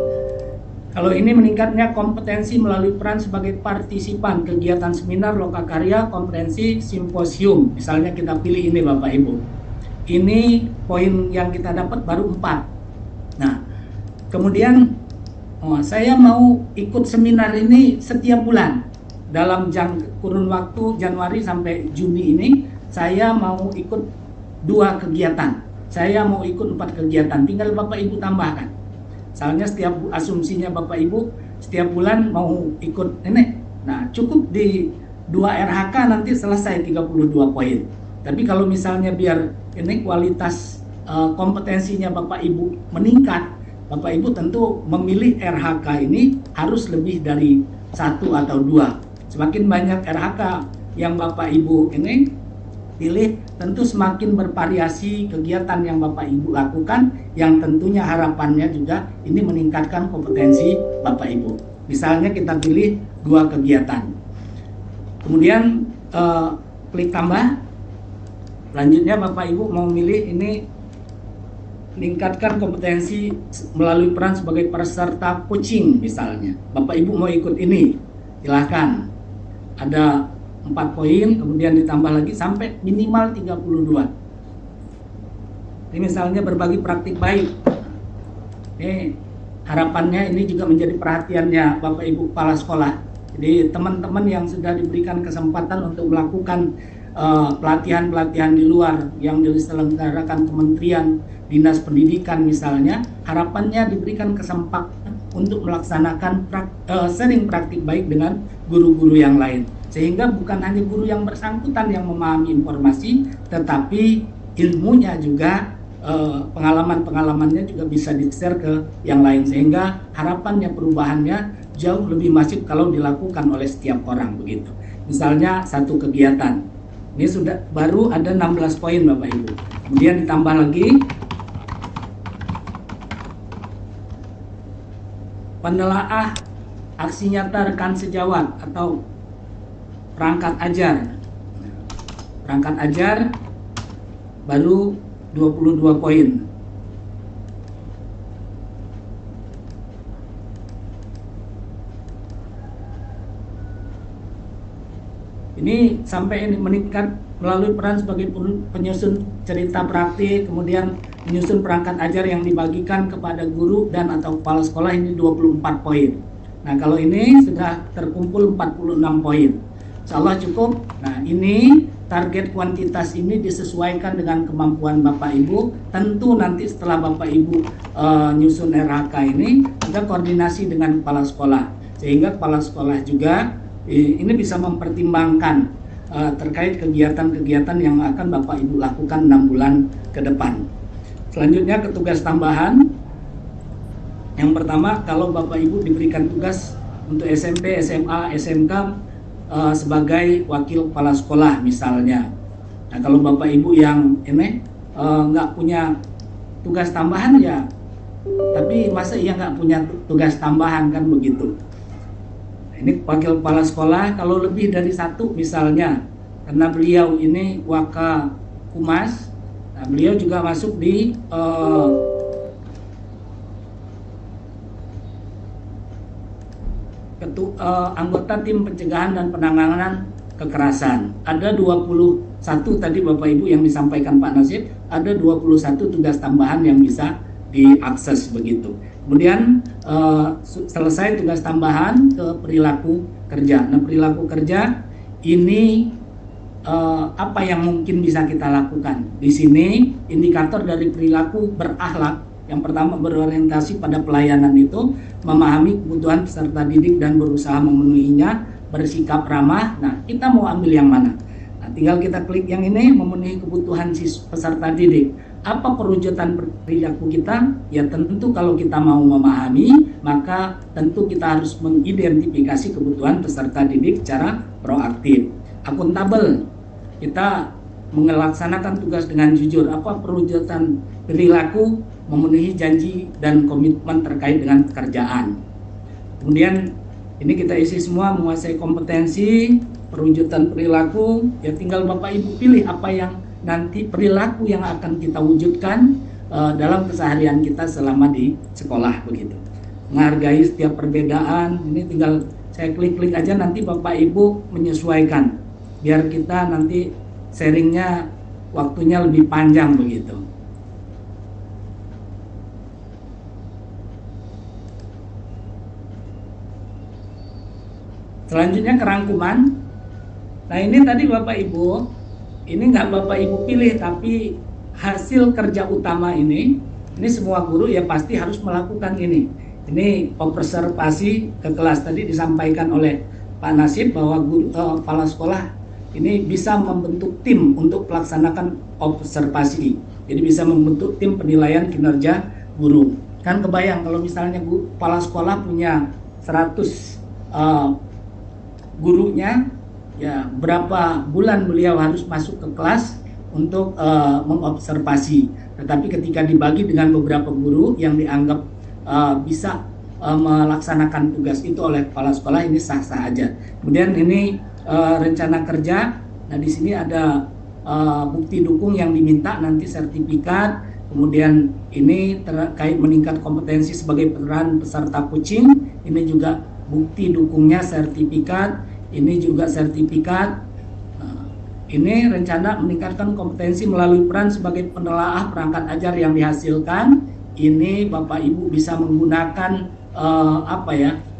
[SPEAKER 3] Kalau ini meningkatnya kompetensi melalui peran sebagai partisipan kegiatan seminar, lokakarya, konferensi, simposium. Misalnya kita pilih ini Bapak Ibu. Ini poin yang kita dapat baru 4. Nah, kemudian saya mau ikut seminar ini setiap bulan. Dalam kurun waktu Januari sampai Juni ini, saya mau ikut 2 kegiatan. Saya mau ikut 4 kegiatan. Tinggal Bapak Ibu tambahkan. Misalnya setiap asumsinya Bapak Ibu setiap bulan mau ikut ini. Nah, cukup di 2 RHK nanti selesai 32 poin. Tapi kalau misalnya biar ini kualitas kompetensinya Bapak Ibu meningkat, Bapak Ibu tentu memilih RHK ini harus lebih dari 1 atau 2. Semakin banyak RHK yang Bapak Ibu ini pilih, tentu semakin bervariasi kegiatan yang Bapak Ibu lakukan, yang tentunya harapannya juga ini meningkatkan kompetensi Bapak Ibu. Misalnya kita pilih 2 kegiatan. Kemudian klik tambah. Selanjutnya Bapak Ibu mau milih ini meningkatkan kompetensi melalui peran sebagai peserta coaching misalnya. Bapak Ibu mau ikut ini, silahkan. Ada 4 poin, kemudian ditambah lagi sampai minimal 32. Ini misalnya berbagi praktik baik. Ini harapannya ini juga menjadi perhatiannya Bapak Ibu kepala sekolah. Jadi teman-teman yang sudah diberikan kesempatan untuk melakukan pelatihan-pelatihan di luar yang diselenggarakan Kementerian Dinas Pendidikan misalnya, harapannya diberikan kesempatan untuk melaksanakan sering praktik baik dengan guru-guru yang lain, sehingga bukan hanya guru yang bersangkutan yang memahami informasi, tetapi ilmunya juga pengalaman-pengalamannya juga bisa di-share ke yang lain, sehingga harapannya perubahannya jauh lebih masif kalau dilakukan oleh setiap orang begitu. Misalnya satu kegiatan ini sudah baru ada 16 poin Bapak Ibu. Kemudian ditambah lagi penelaah aksi nyata rekan sejawat atau perangkat ajar. Perangkat ajar baru 22 poin. Ini sampai meningkat melalui peran sebagai penyusun cerita praktik, kemudian menyusun perangkat ajar yang dibagikan kepada guru dan atau kepala sekolah, ini 24 poin. Nah, kalau ini sudah terkumpul 46 poin. Insyaallah cukup. Nah, ini target kuantitas ini disesuaikan dengan kemampuan Bapak Ibu. Tentu nanti setelah Bapak Ibu nyusun RHK ini, kita koordinasi dengan kepala sekolah, sehingga kepala sekolah juga ini bisa mempertimbangkan terkait kegiatan-kegiatan yang akan Bapak Ibu lakukan 6 bulan ke depan. Selanjutnya ke tugas tambahan. Yang pertama, kalau Bapak Ibu diberikan tugas untuk SMP, SMA, SMK sebagai wakil kepala sekolah misalnya. Nah, kalau Bapak Ibu yang ini nggak punya tugas tambahan ya, tapi masa iya nggak punya tugas tambahan, kan begitu. Ini wakil kepala sekolah kalau lebih dari 1 misalnya, karena beliau ini Waka Humas, nah beliau juga masuk di anggota tim pencegahan dan penanganan kekerasan. Ada 21 tadi Bapak Ibu yang disampaikan Pak Nasib, ada 21 tugas tambahan yang bisa diakses begitu. Kemudian selesai tugas tambahan ke perilaku kerja. Nah, perilaku kerja ini apa yang mungkin bisa kita lakukan. Di sini indikator dari perilaku berakhlak yang pertama berorientasi pada pelayanan itu memahami kebutuhan peserta didik dan berusaha memenuhinya, bersikap ramah. Nah, kita mau ambil yang mana? Nah, tinggal kita klik yang ini, memenuhi kebutuhan peserta didik. Apa perwujudan perilaku kita? Ya tentu kalau kita mau memahami, maka tentu kita harus mengidentifikasi kebutuhan peserta didik secara proaktif. Akuntabel, kita melaksanakan tugas dengan jujur. Apa perwujudan perilaku? Memenuhi janji dan komitmen terkait dengan pekerjaan. Kemudian ini kita isi semua, menguasai kompetensi, perwujudan perilaku. Ya tinggal Bapak Ibu pilih apa yang nanti perilaku yang akan kita wujudkan dalam keseharian kita selama di sekolah begitu. Menghargai setiap perbedaan. Ini tinggal saya klik-klik aja, nanti Bapak Ibu menyesuaikan biar kita nanti sharingnya waktunya lebih panjang begitu. Selanjutnya kerangkuman. Nah ini tadi Bapak Ibu, ini nggak Bapak Ibu pilih, tapi hasil kerja utama ini semua guru ya pasti harus melakukan ini. Ini observasi ke kelas, tadi disampaikan oleh Pak Nasib bahwa guru, kepala sekolah ini bisa membentuk tim untuk melaksanakan observasi. Jadi bisa membentuk tim penilaian kinerja guru. Kan kebayang kalau misalnya kepala sekolah punya 100 gurunya, ya berapa bulan beliau harus masuk ke kelas untuk mengobservasi. Tetapi ketika dibagi dengan beberapa guru yang dianggap bisa melaksanakan tugas itu oleh kepala sekolah, ini sah-sah aja. Kemudian ini rencana kerja. Nah di sini ada bukti dukung yang diminta nanti, sertifikat. Kemudian ini terkait meningkat kompetensi sebagai peran peserta coaching. Ini juga bukti dukungnya, sertifikat. Ini juga sertifikat. Ini rencana meningkatkan kompetensi melalui peran sebagai penelaah perangkat ajar yang dihasilkan. Ini Bapak Ibu bisa menggunakan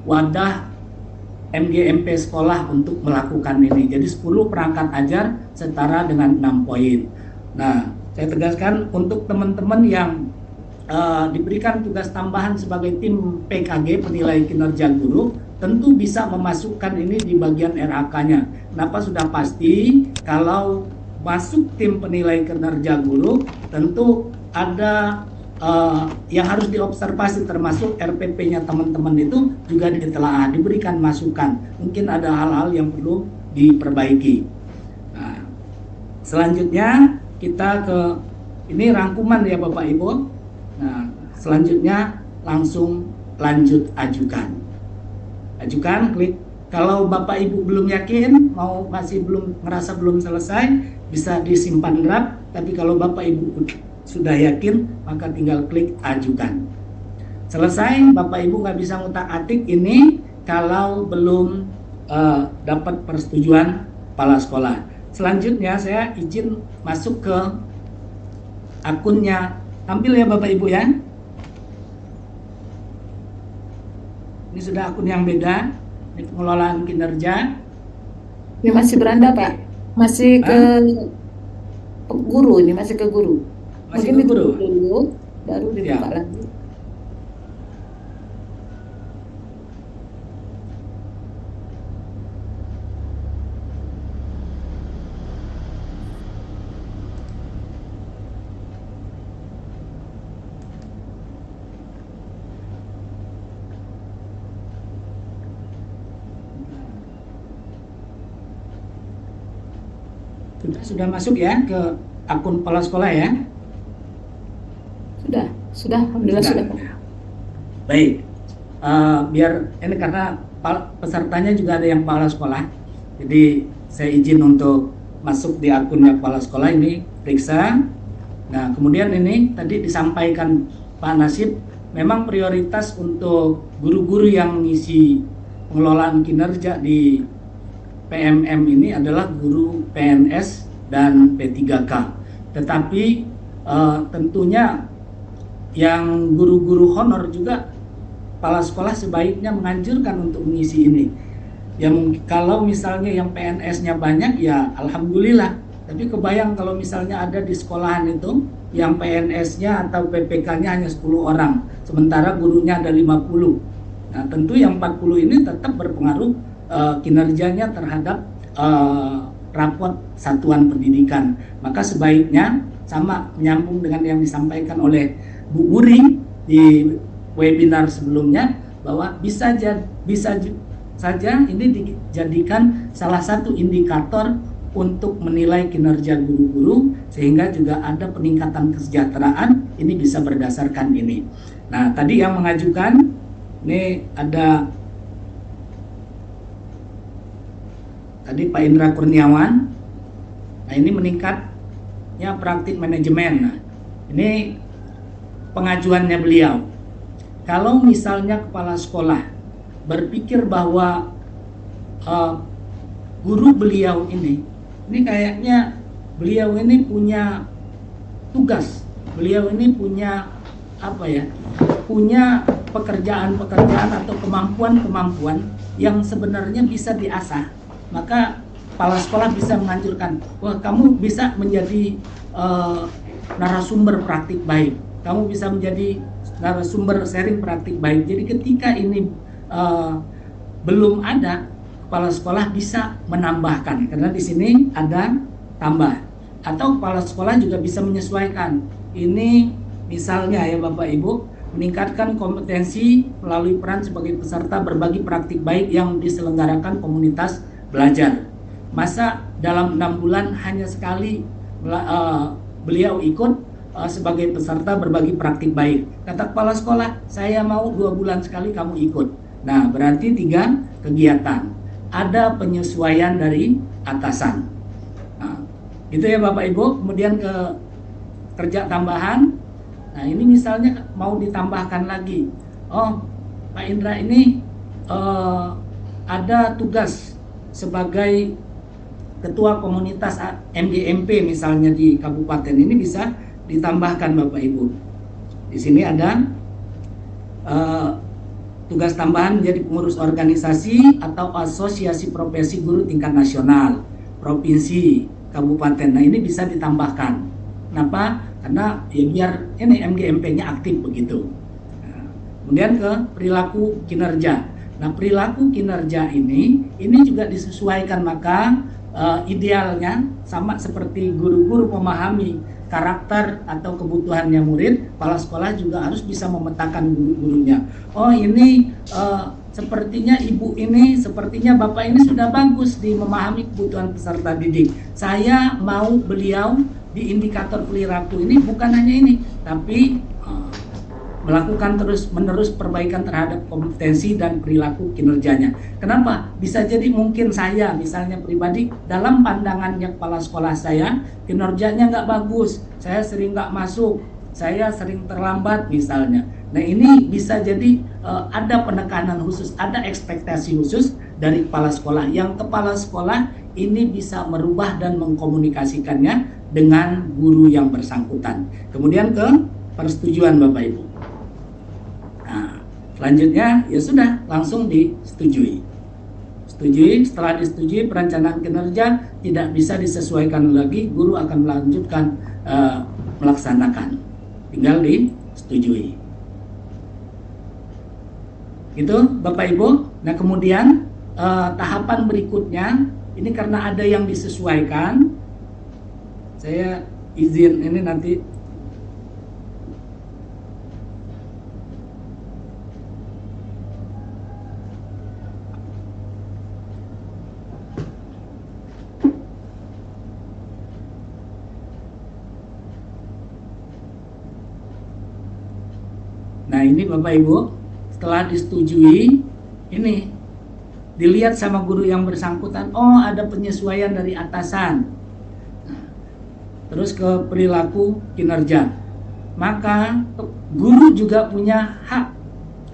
[SPEAKER 3] wadah MGMP sekolah untuk melakukan ini. Jadi 10 perangkat ajar setara dengan 6 poin. Nah, saya tegaskan untuk teman-teman yang diberikan tugas tambahan sebagai tim PKG penilai kinerja guru, tentu bisa memasukkan ini di bagian RAK-nya. Kenapa? Sudah pasti kalau masuk tim penilai kinerja guru, tentu ada yang harus diobservasi, termasuk RPP-nya teman-teman itu juga ditelaah, diberikan masukan. Mungkin ada hal-hal yang perlu diperbaiki. Nah, selanjutnya kita ke ini rangkuman ya Bapak Ibu. Nah, selanjutnya langsung lanjut ajukan. Ajukan, klik. Kalau Bapak Ibu belum yakin, masih ngerasa belum selesai, bisa disimpan draft. Tapi kalau Bapak Ibu sudah yakin, maka tinggal klik ajukan. Selesai, Bapak Ibu nggak bisa ngutak-atik ini kalau belum dapat persetujuan kepala sekolah. Selanjutnya saya izin masuk ke akunnya. Tampil ya Bapak Ibu ya. Ini sudah akun yang beda. Ini pengelolaan kinerja.
[SPEAKER 4] Ini masih beranda Pak. Masih ke guru, ini masih ke guru.
[SPEAKER 3] Masih
[SPEAKER 4] Mungkin
[SPEAKER 3] ke guru?
[SPEAKER 4] ditutup dulu, baru dibuka
[SPEAKER 3] Ya.
[SPEAKER 4] lagi.
[SPEAKER 3] Sudah masuk ya ke akun kepala sekolah ya.
[SPEAKER 4] Sudah, alhamdulillah sudah.
[SPEAKER 3] Baik, biar ini karena pesertanya juga ada yang kepala sekolah, jadi saya izin untuk masuk di akunnya kepala sekolah ini, periksa. Nah kemudian ini tadi disampaikan Pak Nasib, memang prioritas untuk guru-guru yang mengisi pengelolaan kinerja di PMM ini adalah guru PNS dan P3K. Tetapi tentunya yang guru-guru honor juga kepala sekolah sebaiknya menganjurkan untuk mengisi ini. Ya mungkin kalau misalnya yang PNS-nya banyak ya alhamdulillah. Tapi kebayang kalau misalnya ada di sekolahan itu yang PNS-nya atau PPK-nya hanya 10 orang, sementara gurunya ada 50. Nah, tentu yang 40 ini tetap berpengaruh kinerjanya terhadap rapot satuan pendidikan. Maka sebaiknya sama menyambung dengan yang disampaikan oleh Bu Wuri di webinar sebelumnya, bahwa bisa saja ini dijadikan salah satu indikator untuk menilai kinerja guru-guru, sehingga juga ada peningkatan kesejahteraan. Ini bisa berdasarkan ini. Nah, tadi yang mengajukan ini ada tadi Pak Indra Kurniawan. Nah, ini meningkatnya praktik manajemen. Nah, ini pengajuannya beliau. Kalau misalnya kepala sekolah berpikir bahwa guru beliau ini kayaknya beliau ini punya tugas, beliau ini punya punya pekerjaan-pekerjaan atau kemampuan-kemampuan yang sebenarnya bisa diasah, maka kepala sekolah bisa menganjurkan, wah kamu bisa menjadi narasumber praktik baik, kamu bisa menjadi narasumber sharing praktik baik. Jadi ketika ini belum ada, kepala sekolah bisa menambahkan, karena di sini ada tambah. Atau kepala sekolah juga bisa menyesuaikan. Ini misalnya ya Bapak Ibu, meningkatkan kompetensi melalui peran sebagai peserta berbagi praktik baik yang diselenggarakan komunitas belajar. Masa dalam 6 bulan hanya sekali beliau ikut sebagai peserta berbagi praktik baik. Kata kepala sekolah, saya mau 2 bulan sekali kamu ikut. Nah, berarti 3 kegiatan. Ada penyesuaian dari atasan. Nah, gitu ya Bapak Ibu. Kemudian ke kerja tambahan. Nah, ini misalnya mau ditambahkan lagi. Oh, Pak Indra ini ada tugas sebagai ketua komunitas MGMP misalnya di kabupaten, ini bisa ditambahkan Bapak Ibu. Di sini ada tugas tambahan menjadi pengurus organisasi atau asosiasi profesi guru tingkat nasional, provinsi, kabupaten. Nah, ini bisa ditambahkan. Kenapa? Karena ya biar ini MGMP-nya aktif begitu. Nah, kemudian ke perilaku kinerja. Nah, perilaku kinerja ini juga disesuaikan, maka idealnya sama seperti guru-guru memahami karakter atau kebutuhannya murid, kepala sekolah juga harus bisa memetakan guru-gurunya. Oh, ini sepertinya ibu ini, sepertinya bapak ini sudah bagus di memahami kebutuhan peserta didik. Saya mau beliau di indikator perilaku ini bukan hanya ini, tapi melakukan terus-menerus perbaikan terhadap kompetensi dan perilaku kinerjanya. Kenapa? Bisa jadi mungkin saya misalnya pribadi, dalam pandangannya kepala sekolah saya, kinerjanya nggak bagus, saya sering nggak masuk, saya sering terlambat misalnya. Nah, ini bisa jadi ada penekanan khusus, ada ekspektasi khusus dari kepala sekolah, yang kepala sekolah ini bisa merubah dan mengkomunikasikannya dengan guru yang bersangkutan. Kemudian ke persetujuan Bapak Ibu. Nah, selanjutnya ya sudah langsung disetujui. Setelah disetujui, perencanaan kinerja tidak bisa disesuaikan lagi, guru akan melanjutkan melaksanakan. Tinggal disetujui. Itu Bapak Ibu. Nah, kemudian tahapan berikutnya ini karena ada yang disesuaikan, saya izin ini nanti Nah, ini Bapak Ibu, setelah disetujui, ini dilihat sama guru yang bersangkutan, oh ada penyesuaian dari atasan. Nah, terus ke perilaku kinerja. Maka guru juga punya hak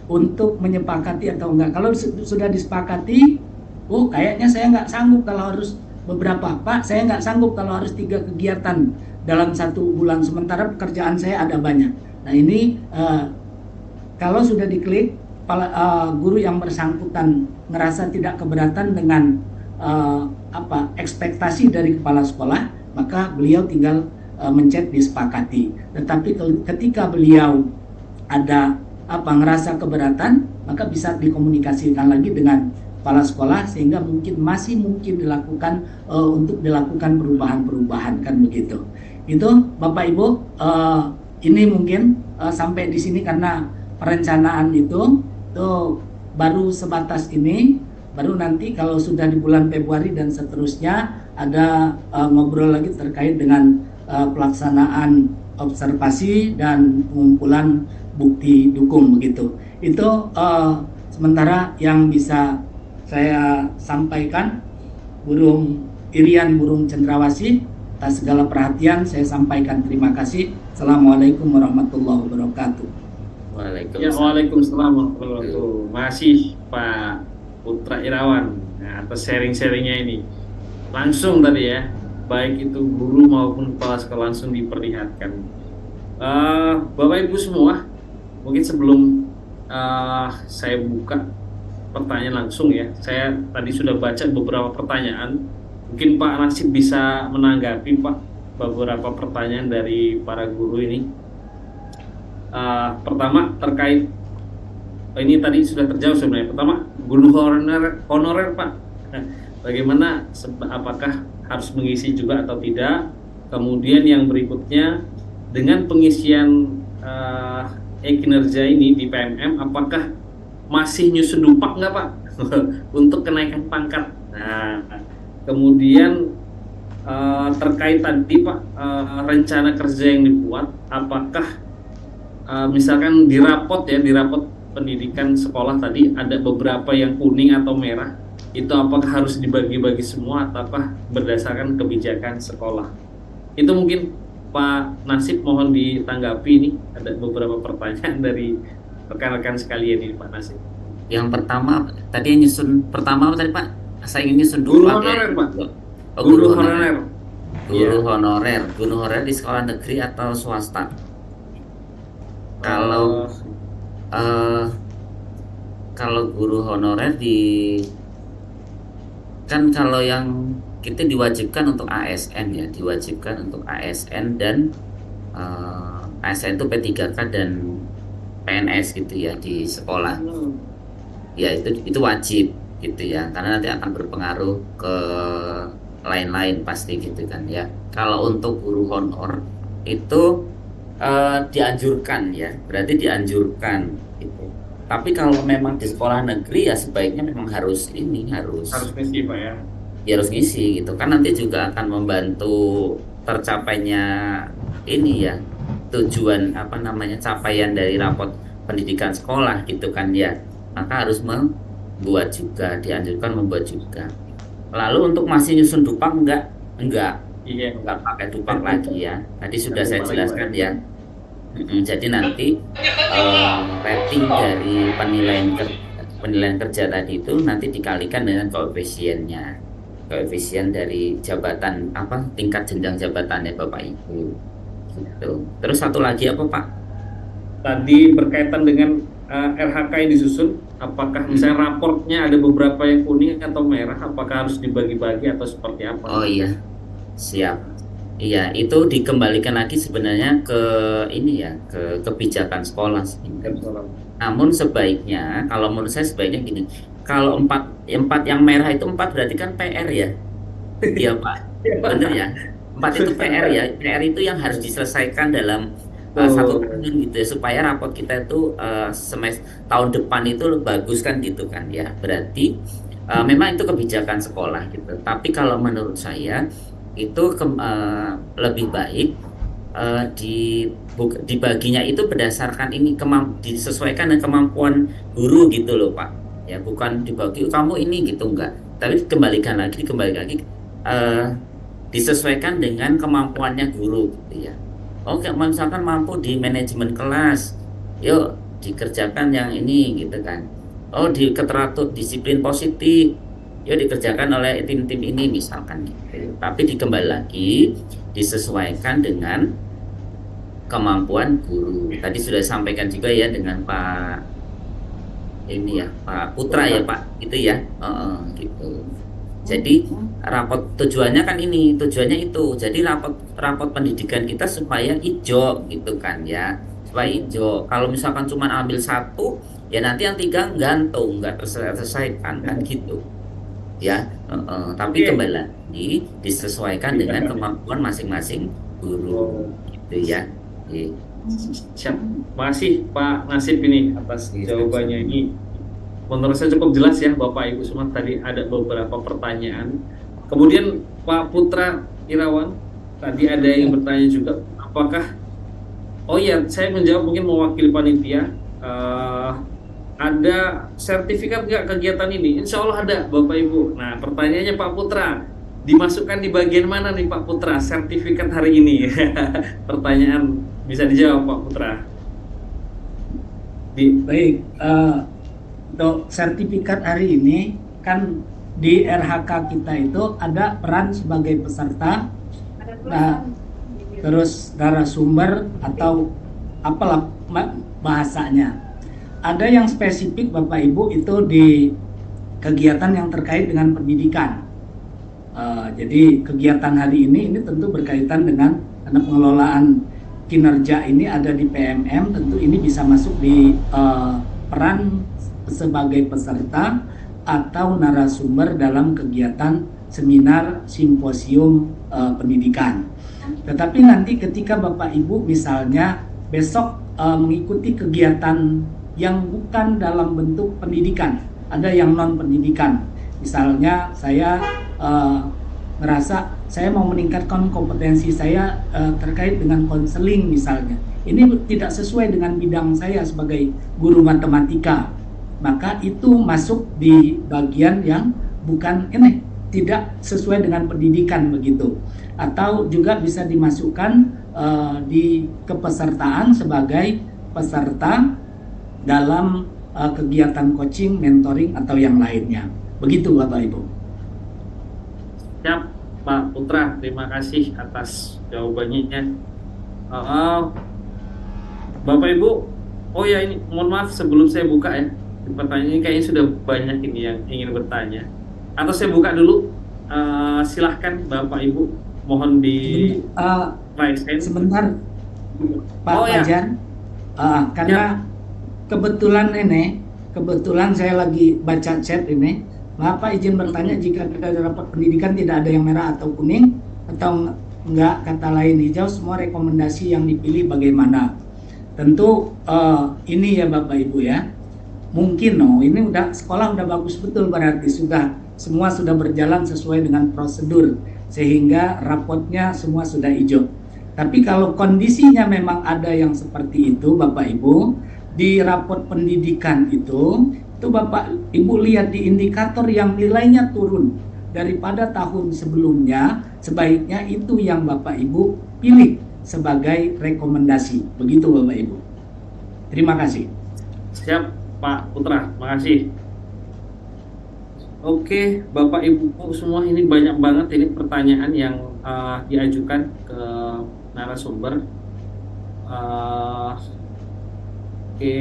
[SPEAKER 3] untuk menyepakati atau enggak. Kalau sudah disepakati, oh kayaknya saya nggak sanggup kalau harus beberapa, Pak, saya nggak sanggup kalau harus 3 kegiatan dalam 1 bulan, sementara pekerjaan saya ada banyak. Nah, ini kalau sudah diklik, guru yang bersangkutan ngerasa tidak keberatan dengan ekspektasi dari kepala sekolah, maka beliau tinggal mencet disepakati. Tetapi ketika beliau ada ngerasa keberatan, maka bisa dikomunikasikan lagi dengan kepala sekolah sehingga masih mungkin dilakukan untuk dilakukan perubahan-perubahan, kan begitu. Itu Bapak Ibu, ini mungkin sampai di sini karena perencanaan itu baru sebatas ini. Baru nanti kalau sudah di bulan Februari dan seterusnya ada ngobrol lagi terkait dengan pelaksanaan observasi dan pengumpulan bukti dukung begitu. Itu sementara yang bisa saya sampaikan. Burung Irian Burung Cendrawasih, atas segala perhatian saya sampaikan terima kasih. Assalamualaikum warahmatullahi wabarakatuh.
[SPEAKER 2] Waalaikumsalam warahmatullahi wabarakatuh. Masih Pak Putra Irawan, atas sharing-sharingnya ini. Langsung tadi ya, baik itu guru maupun kepala sekolah langsung diperlihatkan. Bapak Ibu semua, mungkin sebelum saya buka pertanyaan langsung ya, saya tadi sudah baca beberapa pertanyaan. Mungkin Pak Nasib bisa menanggapi Pak beberapa pertanyaan dari para guru ini. Pertama terkait ini tadi sudah terjawab sebenarnya. Pertama, guru honorer Pak, bagaimana? Apakah harus mengisi juga atau tidak? Kemudian yang berikutnya, dengan pengisian kinerja ini di PMM, apakah masih nyusun dupak nggak Pak untuk kenaikan pangkat? Nah, kemudian terkait tadi Pak, rencana kerja yang dibuat, apakah misalkan di rapot pendidikan sekolah tadi ada beberapa yang kuning atau merah, itu apakah harus dibagi-bagi semua ataukah berdasarkan kebijakan sekolah? Itu mungkin Pak Nasib mohon ditanggapi, ini ada beberapa pertanyaan dari rekan-rekan sekalian ini Pak Nasib.
[SPEAKER 1] Yang pertama tadi yang nyusun pertama apa tadi Pak? Saya ingin nyusun
[SPEAKER 2] guru honorer Pak.
[SPEAKER 1] Guru honorer. Guru honorer. Guru honorer di sekolah negeri atau swasta? Kalau guru honorer kalau yang kita diwajibkan untuk ASN ya, diwajibkan untuk ASN dan ASN itu P3K dan PNS gitu ya di sekolah. Ya itu wajib gitu ya, karena nanti akan berpengaruh ke lain-lain pasti gitu kan ya. Kalau untuk guru honor itu dianjurkan ya, berarti dianjurkan gitu. Tapi kalau memang di sekolah negeri ya sebaiknya memang harus
[SPEAKER 2] ngisi Pak ya.
[SPEAKER 1] Ya harus ngisi gitu kan, nanti juga akan membantu tercapainya ini ya, tujuan capaian dari rapot pendidikan sekolah gitu kan ya. Maka harus membuat juga, dianjurkan membuat juga. Lalu untuk masih nyusun dupak enggak pakai dupak lagi ya. Tadi sudah saya jelaskan ya. Jadi nanti rating dari penilaian kerja tadi itu nanti dikalikan dengan koefisien dari jabatan tingkat jenjang jabatannya Bapak Ibu. Gitu. Terus satu lagi apa Pak?
[SPEAKER 2] Tadi berkaitan dengan RHK yang disusun, apakah misalnya raportnya ada beberapa yang kuning atau merah, apakah harus dibagi-bagi atau seperti apa?
[SPEAKER 1] Oh iya, siap. Iya, itu dikembalikan lagi sebenarnya ke ini ya, ke kebijakan sekolah. Namun sebaiknya, kalau menurut saya sebaiknya gini, kalau empat yang merah itu 4 berarti kan PR ya, iya Pak, bener ya. 4 itu PR ya, PR itu yang harus diselesaikan dalam satu tahun gitu ya, supaya raport kita itu tahun depan itu bagus kan gitu kan ya. Berarti memang itu kebijakan sekolah gitu. Tapi kalau menurut saya itu lebih baik dibaginya itu berdasarkan ini disesuaikan dengan kemampuan guru gitu loh Pak ya, bukan dibagi kamu ini gitu, enggak, tapi dikembalikan lagi disesuaikan dengan kemampuannya guru gitu ya. Oke, misalkan mampu di manajemen kelas, yuk dikerjakan yang ini gitu kan. Oh, di keteratur disiplin positif, yuk dikerjakan oleh tim-tim ini misalkan gitu. Tapi dikembali lagi disesuaikan dengan kemampuan guru. Tadi sudah sampaikan juga ya dengan Pak ini ya Pak Putra ya Pak, itu ya. Gitu. Jadi rapot tujuannya kan ini, tujuannya itu. Jadi rapot rapot pendidikan kita supaya hijau gitu kan ya, supaya hijau. Kalau misalkan cuma ambil satu, ya nanti yang tiga gantung, nggak terselesaikan kan gitu ya. Tapi
[SPEAKER 2] Oke.
[SPEAKER 1] kembali lagi disesuaikan dengan kemampuan masing-masing guru gitu ya. Oke.
[SPEAKER 2] Siap. Makasih Pak Nasib ini atas
[SPEAKER 1] Oke,
[SPEAKER 2] jawabannya
[SPEAKER 1] sama-sama.
[SPEAKER 2] ini. Menurut saya cukup jelas ya Bapak Ibu semua, tadi ada beberapa pertanyaan. Kemudian Pak Putra Irawan, tadi ada yang bertanya juga, apakah, oh ya, saya menjawab mungkin mewakili panitia, eh, ada sertifikat nggak kegiatan ini? Insya Allah ada Bapak Ibu. Nah pertanyaannya Pak Putra, dimasukkan di bagian mana nih Pak Putra sertifikat hari ini? Pertanyaan bisa dijawab Pak Putra.
[SPEAKER 3] Baik, untuk sertifikat hari ini kan di RHK kita itu ada peran sebagai peserta, nah, terus narasumber atau apalah bahasanya. Ada yang spesifik Bapak Ibu itu di kegiatan yang terkait dengan pendidikan. Jadi kegiatan hari ini tentu berkaitan dengan karena pengelolaan kinerja ini ada di PMM, tentu ini bisa masuk di peran sebagai peserta atau narasumber dalam kegiatan seminar simposium pendidikan. Tetapi nanti ketika Bapak Ibu misalnya besok mengikuti kegiatan yang bukan dalam bentuk pendidikan, ada yang non pendidikan. Misalnya saya ngerasa saya mau meningkatkan kompetensi saya terkait dengan konseling misalnya. Ini tidak sesuai dengan bidang saya sebagai guru matematika. Maka itu masuk di bagian yang bukan ini, tidak sesuai dengan pendidikan begitu. Atau juga bisa dimasukkan di kepesertaan sebagai peserta dalam kegiatan coaching, mentoring atau yang lainnya. Begitu Bapak Ibu.
[SPEAKER 2] Siap Pak Putra, terima kasih atas jawabannya. Bapak Ibu, oh ya ini mohon maaf sebelum saya buka ya, pertanyaan ini kayaknya sudah banyak ini yang ingin bertanya. Atau saya buka dulu, silahkan Bapak Ibu, mohon di raise hand.
[SPEAKER 3] Sebentar Pak
[SPEAKER 2] Oh ya,
[SPEAKER 3] Fajar, karena kebetulan saya lagi baca chat ini. Bapak izin bertanya, jika kita dapat pendidikan tidak ada yang merah atau kuning atau enggak, kata lain hijau, semua rekomendasi yang dipilih bagaimana? Tentu ini ya Bapak Ibu ya. Mungkin ini sekolah udah bagus betul, berarti semua sudah berjalan sesuai dengan prosedur sehingga rapotnya semua sudah hijau. Tapi kalau kondisinya memang ada yang seperti itu Bapak Ibu, di rapot pendidikan itu Bapak Ibu lihat di indikator yang nilainya turun daripada tahun sebelumnya, sebaiknya itu yang Bapak Ibu pilih sebagai rekomendasi. Begitu Bapak Ibu. Terima kasih.
[SPEAKER 2] siap Pak Putra, makasih. Oke, Bapak Ibu semua, ini banyak banget ini pertanyaan yang diajukan ke narasumber. Oke,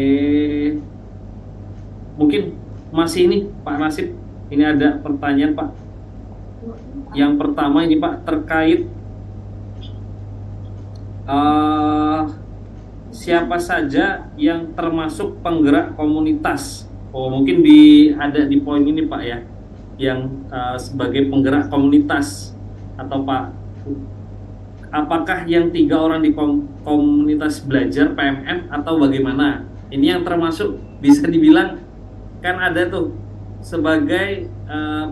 [SPEAKER 2] mungkin masih ini Pak Nasib, ini ada pertanyaan Pak. Yang pertama ini Pak, terkait siapa saja yang termasuk penggerak komunitas. Oh mungkin ada di poin ini Pak ya, yang sebagai penggerak komunitas, atau Pak, apakah yang 3 orang di komunitas belajar PMM atau bagaimana? Ini yang termasuk bisa dibilang kan ada tuh sebagai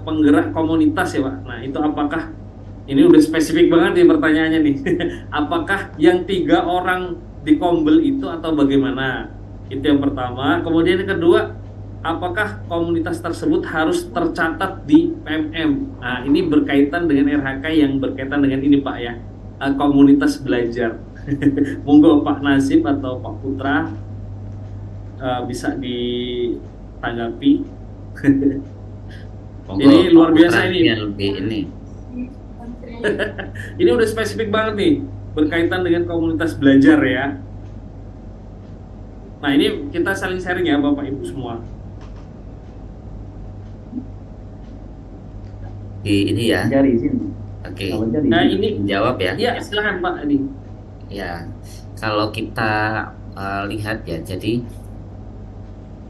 [SPEAKER 2] penggerak komunitas ya Pak. Nah itu apakah, ini udah spesifik banget nih pertanyaannya nih. Apakah yang 3 orang di Kombel itu atau bagaimana? Itu yang pertama. Kemudian yang kedua, apakah komunitas tersebut harus tercatat di PMM? Nah ini berkaitan dengan RHK yang berkaitan dengan ini Pak ya, komunitas belajar. Monggo Pak Nasib atau Pak Putra bisa ditanggapi. Ini luar biasa ini. Ini udah spesifik banget nih, berkaitan dengan komunitas belajar ya. Nah ini kita saling sharing ya Bapak Ibu semua.
[SPEAKER 1] di ini ya.
[SPEAKER 3] Jari sini.
[SPEAKER 1] Oke,
[SPEAKER 3] Kalau jari
[SPEAKER 2] Nah
[SPEAKER 3] sini.
[SPEAKER 2] ini,
[SPEAKER 1] menjawab ya.
[SPEAKER 2] ya silakan Pak ini.
[SPEAKER 1] Ya, kalau kita lihat ya, jadi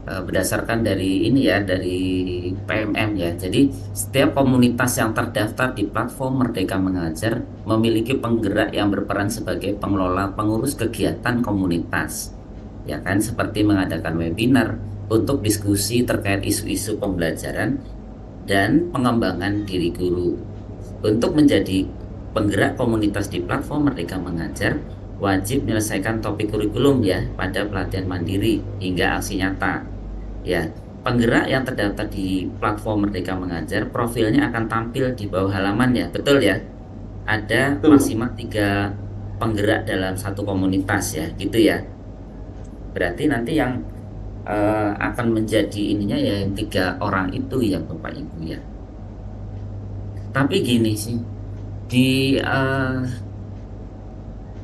[SPEAKER 1] berdasarkan dari ini ya, dari PMM ya. Jadi setiap komunitas yang terdaftar di platform Merdeka Mengajar memiliki penggerak yang berperan sebagai pengelola pengurus kegiatan komunitas. Ya kan, seperti mengadakan webinar untuk diskusi terkait isu-isu pembelajaran dan pengembangan diri guru. Untuk menjadi penggerak komunitas di platform Merdeka Mengajar, wajib menyelesaikan topik kurikulum ya pada pelatihan mandiri hingga aksi nyata. Ya, penggerak yang terdaftar di platform Merdeka Mengajar, profilnya akan tampil di bawah halaman ya, betul ya? Ada
[SPEAKER 2] Betul.
[SPEAKER 1] maksimal 3 penggerak dalam satu komunitas ya, gitu ya. Berarti nanti yang akan menjadi ininya ya yang 3 orang itu ya Bapak Ibu ya. Tapi gini sih, di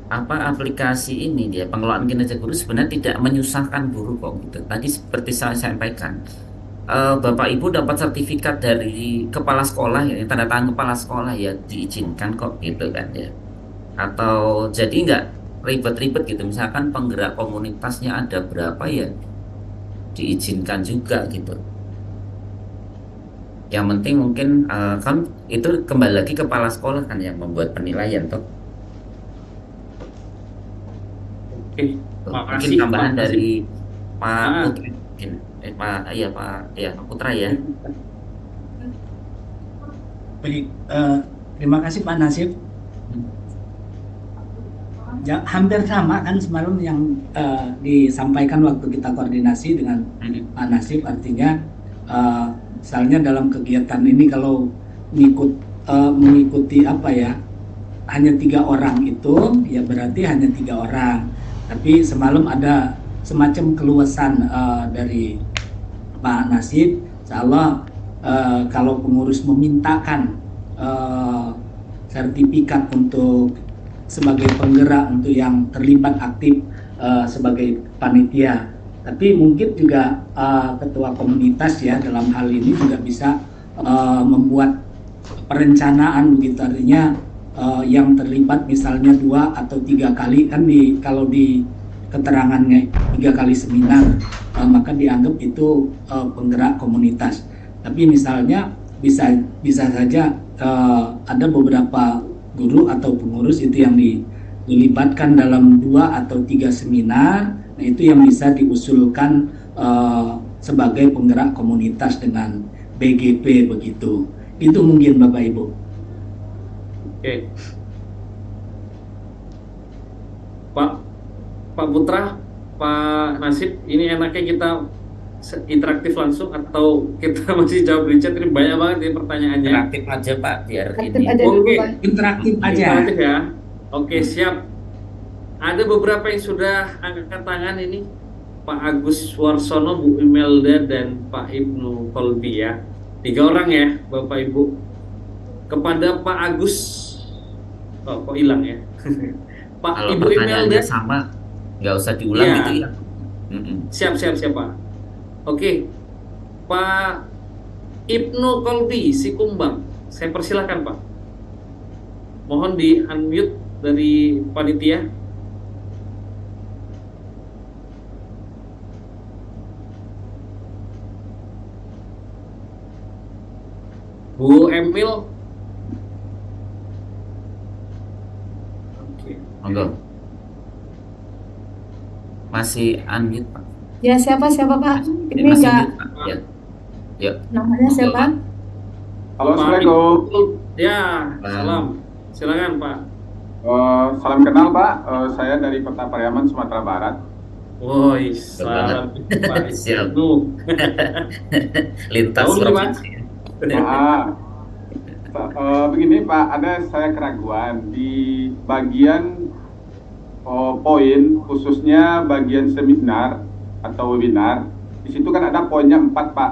[SPEAKER 1] aplikasi ini dia pengelolaan kinerja guru sebenarnya tidak menyusahkan guru kok gitu. Tadi seperti saya sampaikan, Bapak Ibu dapat sertifikat dari kepala sekolah ya, tanda tangan kepala sekolah ya diizinkan kok gitu kan ya. Atau jadi nggak ribet-ribet gitu. Misalkan penggerak komunitasnya ada berapa ya diizinkan juga gitu. Yang penting mungkin kan itu kembali lagi kepala sekolah kan yang membuat penilaian toh.
[SPEAKER 2] Oke,
[SPEAKER 1] Tuh, mungkin
[SPEAKER 2] makasih
[SPEAKER 1] tambahan
[SPEAKER 2] Pak.
[SPEAKER 1] dari Pak
[SPEAKER 2] Ah,
[SPEAKER 1] Putra mungkin. Pak Putra ya.
[SPEAKER 3] Baik, terima kasih Pak Nasib. Ya, hampir sama kan semalam yang disampaikan waktu kita koordinasi dengan Pak Nasib, artinya misalnya dalam kegiatan ini kalau mengikuti apa ya, hanya 3 orang itu ya berarti hanya 3 orang. Tapi semalam ada semacam keluasan dari Pak Nasib, insya Allah kalau pengurus memintakan sertifikat untuk sebagai penggerak untuk yang terlibat aktif sebagai panitia. Tapi mungkin juga ketua komunitas ya dalam hal ini juga bisa membuat perencanaan begitu, artinya yang terlibat misalnya 2 atau 3 kali kan kalau di keterangannya 3 kali seminar maka dianggap itu penggerak komunitas. Tapi misalnya bisa saja ada beberapa guru atau pengurus itu yang dilibatkan dalam 2 atau 3 seminar, nah itu yang bisa diusulkan sebagai penggerak komunitas dengan BGP begitu. Itu mungkin Bapak Ibu.
[SPEAKER 2] oke. Pak Putra, Pak Nasib, ini enaknya kita interaktif langsung atau kita masih jawab di chat? Ini banyak banget nih pertanyaannya.
[SPEAKER 1] Interaktif aja Pak biar
[SPEAKER 4] Aktif
[SPEAKER 1] ini.
[SPEAKER 4] aja dulu,
[SPEAKER 2] Oke.
[SPEAKER 4] Pak.
[SPEAKER 3] Interaktif aja.
[SPEAKER 2] Interaktif ya. Oke, siap. Ada beberapa yang sudah angkat tangan ini. Pak Agus Warsono, Bu Imelda, dan Pak Ibnu Kolbi ya. 3 orang ya, Bapak Ibu. Kepada Pak Agus, oh kok hilang ya? Pak
[SPEAKER 1] Kalau
[SPEAKER 2] Ibu
[SPEAKER 1] pertanyaannya
[SPEAKER 2] Imelda,
[SPEAKER 1] sama, nggak usah diulang
[SPEAKER 2] Iya.
[SPEAKER 1] gitu ya.
[SPEAKER 2] siap Pak. Oke, Pak Ibnu Kolbi Sikumbang, saya persilahkan Pak. Mohon di unmute dari panitia. Bu Emil. Oke.
[SPEAKER 1] Monggo. Masih unmute Pak.
[SPEAKER 4] Ya, siapa Pak? Ini
[SPEAKER 1] Masih
[SPEAKER 4] enggak
[SPEAKER 1] mute Pak. Ya. Yuk.
[SPEAKER 4] namanya siapa?
[SPEAKER 5] Halo,
[SPEAKER 2] Pak
[SPEAKER 5] Assalamualaikum.
[SPEAKER 2] Ibnu. Ya, salam. Silakan Pak.
[SPEAKER 5] Salam kenal Pak, saya dari Kota Pariaman, Sumatera Barat.
[SPEAKER 2] Woi, salam Pak
[SPEAKER 1] Siap.
[SPEAKER 2] Ibnu.
[SPEAKER 1] Lintas
[SPEAKER 2] Tahun nih, Pak.
[SPEAKER 1] provinsi.
[SPEAKER 5] Begini Pak, ada saya keraguan di bagian poin, khususnya bagian seminar atau webinar. Di situ kan ada poinnya 4 Pak.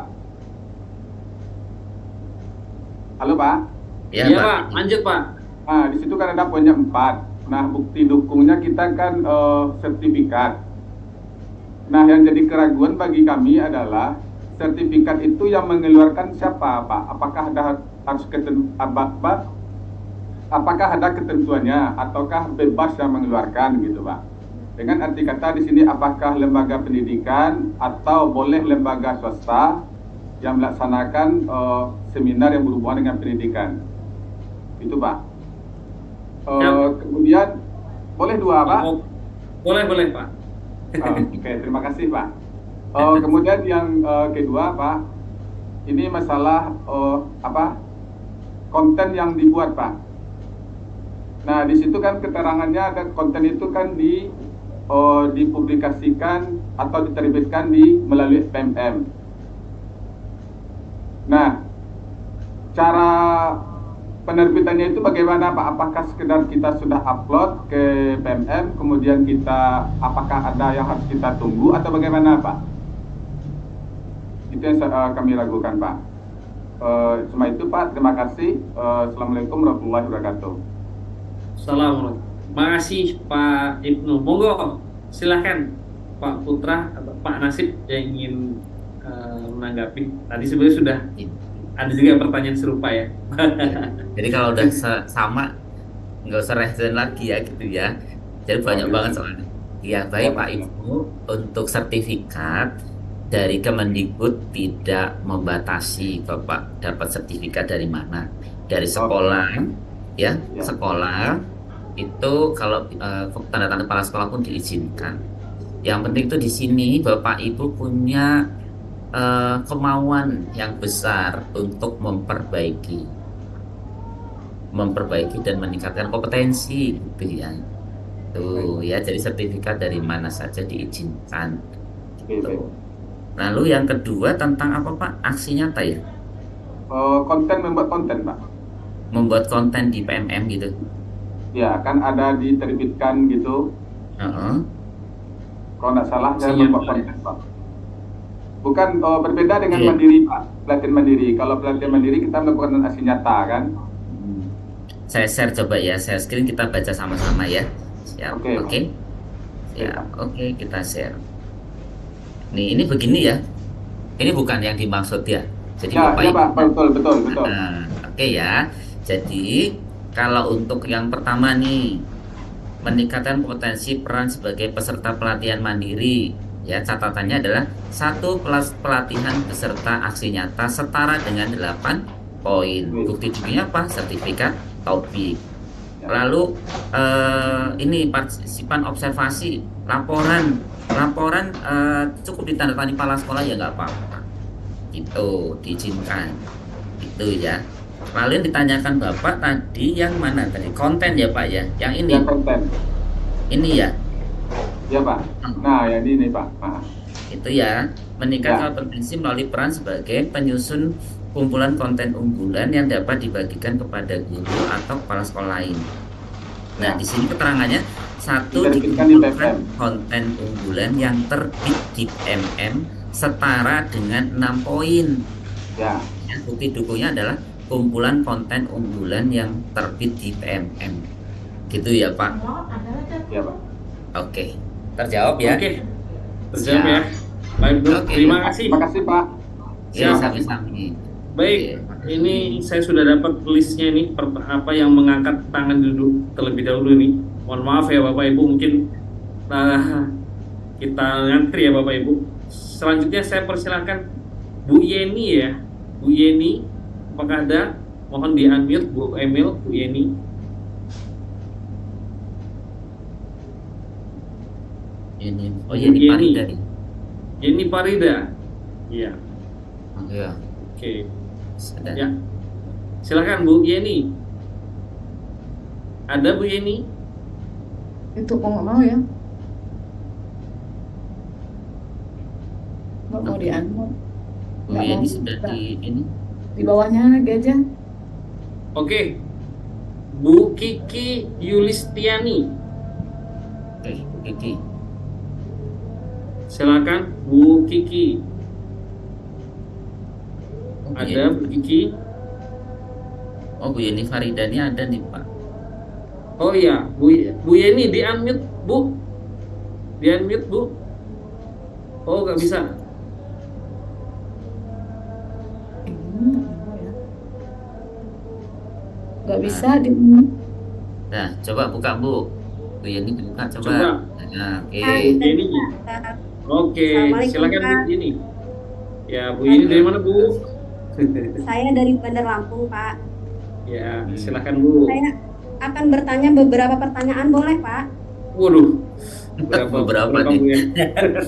[SPEAKER 5] Halo Pak.
[SPEAKER 1] Ya,
[SPEAKER 2] Iya
[SPEAKER 1] Pak.
[SPEAKER 2] Pak, lanjut Pak.
[SPEAKER 5] Nah, di situ kan ada poinnya 4. Nah, bukti dukungnya kita kan sertifikat. Nah, yang jadi keraguan bagi kami adalah sertifikat itu yang mengeluarkan siapa, Pak? Apakah ada harus apakah ada ketentuannya ataukah bebas yang mengeluarkan gitu Pak? Dengan arti kata di sini apakah lembaga pendidikan atau boleh lembaga swasta yang melaksanakan seminar yang berhubungan dengan pendidikan? Itu Pak. Kemudian boleh dua Pak?
[SPEAKER 2] Boleh Pak.
[SPEAKER 5] Oke, terima kasih Pak. Kemudian yang kedua Pak, ini masalah konten yang dibuat Pak. Nah di situ kan keterangannya ada konten itu kan dipublikasikan atau diterbitkan melalui PMM. Nah cara penerbitannya itu bagaimana Pak? Apakah sekedar kita sudah upload ke PMM, kemudian apakah ada yang harus kita tunggu atau bagaimana Pak? Itu yang kami ragukan Pak. Cuma itu Pak, terima kasih. Assalamualaikum warahmatullahi wabarakatuh.
[SPEAKER 2] Assalamualaikum. Makasih Pak Ibnu. Monggo silahkan Pak Putra atau Pak Nasib yang ingin menanggapi. Tadi sebenarnya sudah ada juga pertanyaan serupa ya.
[SPEAKER 1] Jadi kalau udah sama nggak usah resen lagi ya gitu ya. Jadi banyak banget soalnya. Ya baik Pak Ibu, untuk sertifikat dari Kemendikbud tidak membatasi Bapak dapat sertifikat dari mana. Dari sekolah ya, sekolah itu kalau tanda tangan kepala sekolah pun diizinkan. Yang penting itu di sini Bapak Ibu punya kemauan yang besar untuk memperbaiki dan meningkatkan kompetensi gitu ya. Tuh ya, jadi sertifikat dari mana saja diizinkan. Tuh. Lalu yang kedua tentang apa Pak? Aksi nyata ya?
[SPEAKER 5] Membuat konten Pak.
[SPEAKER 1] Membuat konten di PMM gitu.
[SPEAKER 5] Ya, kan ada diterbitkan gitu. Kalau nggak salah saya membuat konten Pak. Bukan berbeda dengan mandiri Pak, pelatihan mandiri. Kalau pelatihan mandiri kita melakukan aksi nyata kan.
[SPEAKER 1] Saya share coba ya, saya screen kita baca sama-sama ya. Siap. Oke. Siap. Oke, kita share. Nih, ini begini ya. Ini bukan yang dimaksud ya. Jadi
[SPEAKER 5] ya,
[SPEAKER 1] Bapak
[SPEAKER 5] ya Pak, betul.
[SPEAKER 1] Oke ya. Jadi kalau untuk yang pertama nih, meningkatkan kompetensi peran sebagai peserta pelatihan mandiri. Ya, catatannya adalah 1 pelatihan beserta aksi nyata setara dengan 8 poin. Bukti dunia apa? Sertifikat topik. Lalu ini partisipan observasi, laporan cukup ditandatangani kepala sekolah ya nggak apa-apa. Itu diizinkan. Itu ya. Lalu yang ditanyakan Bapak tadi yang mana tadi? Konten ya Pak ya? Yang ini.
[SPEAKER 5] Ya, konten.
[SPEAKER 1] Ini ya.
[SPEAKER 5] Ya Pak. Nah, ya ini Pak.
[SPEAKER 1] Itu ya, meningkatkan kompetensi melalui peran sebagai penyusun kumpulan konten unggulan yang dapat dibagikan kepada guru atau kepala sekolah lain. Nah, di sini keterangannya 1 dikumpulkan konten unggulan yang terbit di PMM setara dengan 6 poin.
[SPEAKER 5] Ya.
[SPEAKER 1] Bukti dukungnya adalah kumpulan konten unggulan yang terbit di PMM. Gitu ya Pak?
[SPEAKER 5] Ya Pak.
[SPEAKER 1] Oke. Terjawab ya?
[SPEAKER 2] Oke. Terjawab ya. Baik, terima kasih.
[SPEAKER 5] Terima kasih Pak.
[SPEAKER 1] Ya, sami-sami.
[SPEAKER 2] Baik, ini saya sudah dapat listnya nih, apa yang mengangkat tangan dulu terlebih dahulu nih. Mohon maaf ya Bapak Ibu, mungkin kita ngantri ya Bapak Ibu. Selanjutnya saya persilahkan Bu Yeni ya. Bu Yeni, apakah ada? Mohon di-unmute Bu Emil, Bu Yeni.
[SPEAKER 1] Yeni Parida.
[SPEAKER 2] Yeni Parida. Iya.
[SPEAKER 1] Iya.
[SPEAKER 2] Oke. Ya. Silakan Bu Yeni. Ada Bu Yeni?
[SPEAKER 4] Itu kok nggak mau ya? Nggak mau di-unmute.
[SPEAKER 1] Bu Yeni sudah di ini.
[SPEAKER 4] Di bawahnya lagi aja.
[SPEAKER 2] Oke. Bu Kiki Yulistiani.
[SPEAKER 1] Oke, Bu Kiki.
[SPEAKER 2] Silakan Bu Kiki. Ada Bu Kiki.
[SPEAKER 1] Oh, Bu Yeni Farida ini ada nih Pak.
[SPEAKER 2] Oh iya, Bu Yeni di-unmute Bu. Di-unmute Bu. Oh nggak bisa.
[SPEAKER 4] nggak
[SPEAKER 1] Nah,
[SPEAKER 4] bisa di
[SPEAKER 1] nah, coba buka Bu. Bu Yeni buka coba.
[SPEAKER 2] Coba
[SPEAKER 1] Nah, oke.
[SPEAKER 6] Ah,
[SPEAKER 2] Bu
[SPEAKER 6] bisa
[SPEAKER 2] Yeni.
[SPEAKER 6] bisa.
[SPEAKER 2] Oke,
[SPEAKER 6] Assalamualaikum
[SPEAKER 2] silakan Bu
[SPEAKER 6] Pak.
[SPEAKER 2] Yeni. Ya, Bu Yeni dari mana Bu?
[SPEAKER 6] Saya dari Bandar Lampung Pak.
[SPEAKER 2] Ya,
[SPEAKER 1] Hmm.
[SPEAKER 2] silakan Bu.
[SPEAKER 6] Saya akan bertanya beberapa pertanyaan boleh Pak?
[SPEAKER 2] Waduh, berapa
[SPEAKER 1] Beberapa
[SPEAKER 2] berapa
[SPEAKER 1] nih.
[SPEAKER 2] Bu ya?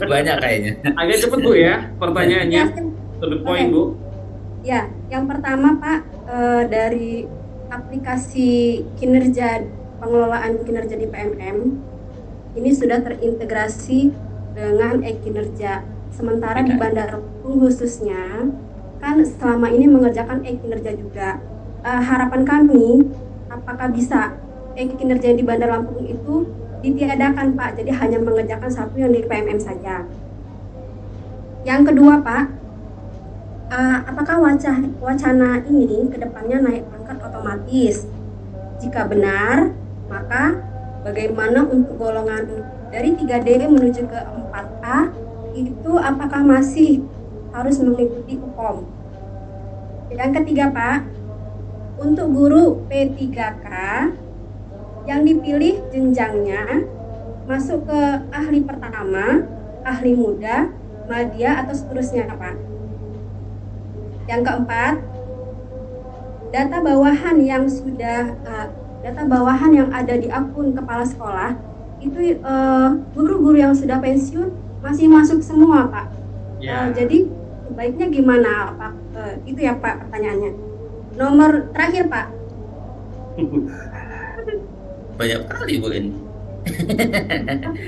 [SPEAKER 1] Banyak kayaknya.
[SPEAKER 2] Agak cepet Bu ya pertanyaannya.
[SPEAKER 6] Ya,
[SPEAKER 2] To the
[SPEAKER 6] oke.
[SPEAKER 2] point Bu.
[SPEAKER 6] Ya, yang pertama Pak, dari aplikasi kinerja pengelolaan kinerja di PMM ini sudah terintegrasi dengan e-kinerja. Sementara di Bandar Lampung khususnya kan selama ini mengerjakan e-kinerja juga. Harapan kami, apakah bisa e-kinerja di Bandar Lampung itu ditiadakan Pak, jadi hanya mengerjakan satu yang di PMM saja. Yang kedua Pak, apakah wacana ini kedepannya naik pangkat otomatis? Jika benar, maka bagaimana untuk golongan dari 3D menuju ke 4A itu apakah masih harus mengikuti UPOM? Yang ketiga Pak, untuk guru P3K yang dipilih jenjangnya masuk ke ahli pertama, ahli muda, madya atau seterusnya Pak. Yang keempat, data bawahan yang ada di akun kepala sekolah itu guru-guru yang sudah pensiun masih masuk semua Pak.
[SPEAKER 2] Ya.
[SPEAKER 6] Jadi sebaiknya gimana Pak? Itu ya Pak pertanyaannya. Nomor terakhir Pak,
[SPEAKER 1] Banyak kali Bu ini.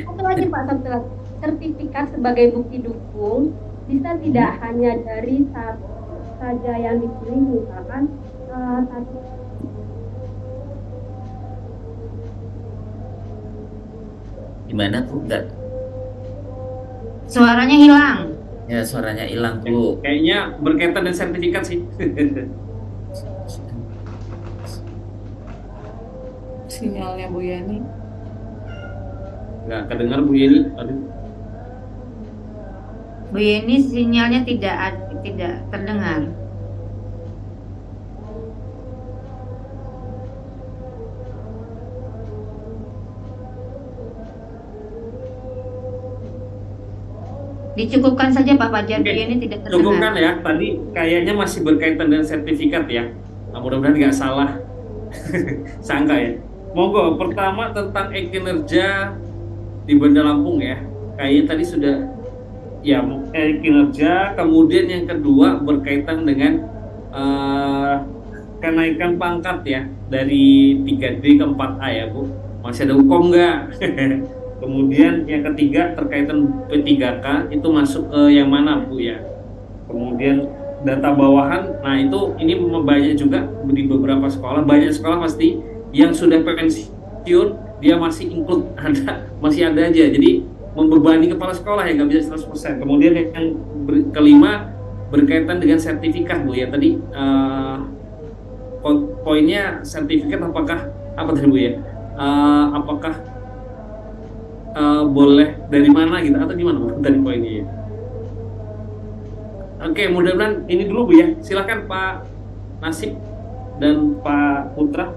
[SPEAKER 6] satu lagi Pak, satu lagi. Sertifikat sebagai bukti dukung bisa tidak hanya dari satu saja yang dipilih, misalkan satu.
[SPEAKER 1] Gimana Bu? Enggak.
[SPEAKER 7] Suaranya hilang.
[SPEAKER 1] Ya, suaranya hilang Bu.
[SPEAKER 2] Kayaknya berkaitan dengan sertifikat sih.
[SPEAKER 4] sinyalnya Bu Yani.
[SPEAKER 2] Nggak kedengar Bu Yeni. Aduh.
[SPEAKER 7] Bu Yeni sinyalnya tidak terdengar. Dicukupkan saja Pak Fajar, Bu
[SPEAKER 2] Oke,
[SPEAKER 7] Yeni tidak
[SPEAKER 2] cukupkan
[SPEAKER 7] terdengar.
[SPEAKER 2] ya. Tadi kayaknya masih berkaitan dengan sertifikat ya. Nah, mudah-mudahan nggak salah sangka ya. Monggo, pertama tentang e-kinerja di Bandar Lampung ya. Kayaknya tadi sudah ya e-kinerja. Kemudian yang kedua berkaitan dengan kenaikan pangkat ya dari 3D ke 4A ya Bu. Masih ada hukum nggak? Kemudian yang ketiga terkaitan P3K itu masuk ke yang mana Bu ya? Kemudian data bawahan, nah itu ini banyak juga di beberapa sekolah, banyak sekolah pasti yang sudah pensiun dia masih include masih ada aja, jadi membebani kepala sekolah ya nggak bisa 100%. Kemudian yang kelima berkaitan dengan sertifikat Bu ya, tadi poinnya sertifikat apakah apa tadi Bu ya? Apakah boleh dari mana gitu atau gimana Bu tadi poinnya ya? Oke, mudah-mudahan ini dulu Bu ya. Silakan Pak Nasib dan Pak Putra.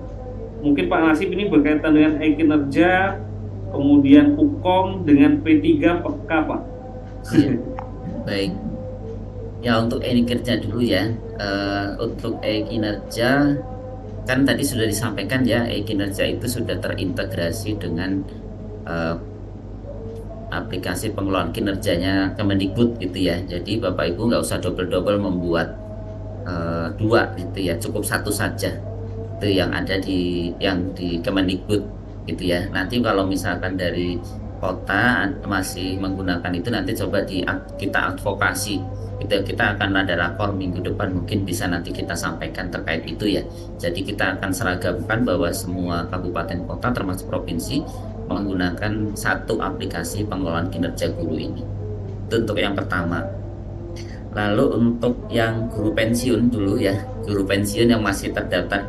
[SPEAKER 2] Mungkin Pak Nasib ini berkaitan dengan e-kinerja, kemudian hukum dengan P3K Pak.
[SPEAKER 1] Iya. Baik. Ya, untuk e-kinerja dulu ya. Untuk e-kinerja kan tadi sudah disampaikan ya, e-kinerja itu sudah terintegrasi dengan aplikasi pengelolaan kinerjanya Kemendikbud gitu ya. Jadi Bapak Ibu nggak usah double-double membuat dua gitu ya, cukup satu saja itu yang ada di Kemendikbud gitu ya. Nanti kalau misalkan dari kota masih menggunakan itu, nanti coba kita advokasi gitu. Kita akan ada rakor minggu depan, mungkin bisa nanti kita sampaikan terkait itu ya. Jadi kita akan seragamkan bahwa semua kabupaten kota termasuk provinsi menggunakan satu aplikasi pengelolaan kinerja guru ini. Itu untuk yang pertama. Lalu untuk yang guru pensiun dulu ya, guru pensiun yang masih terdaftar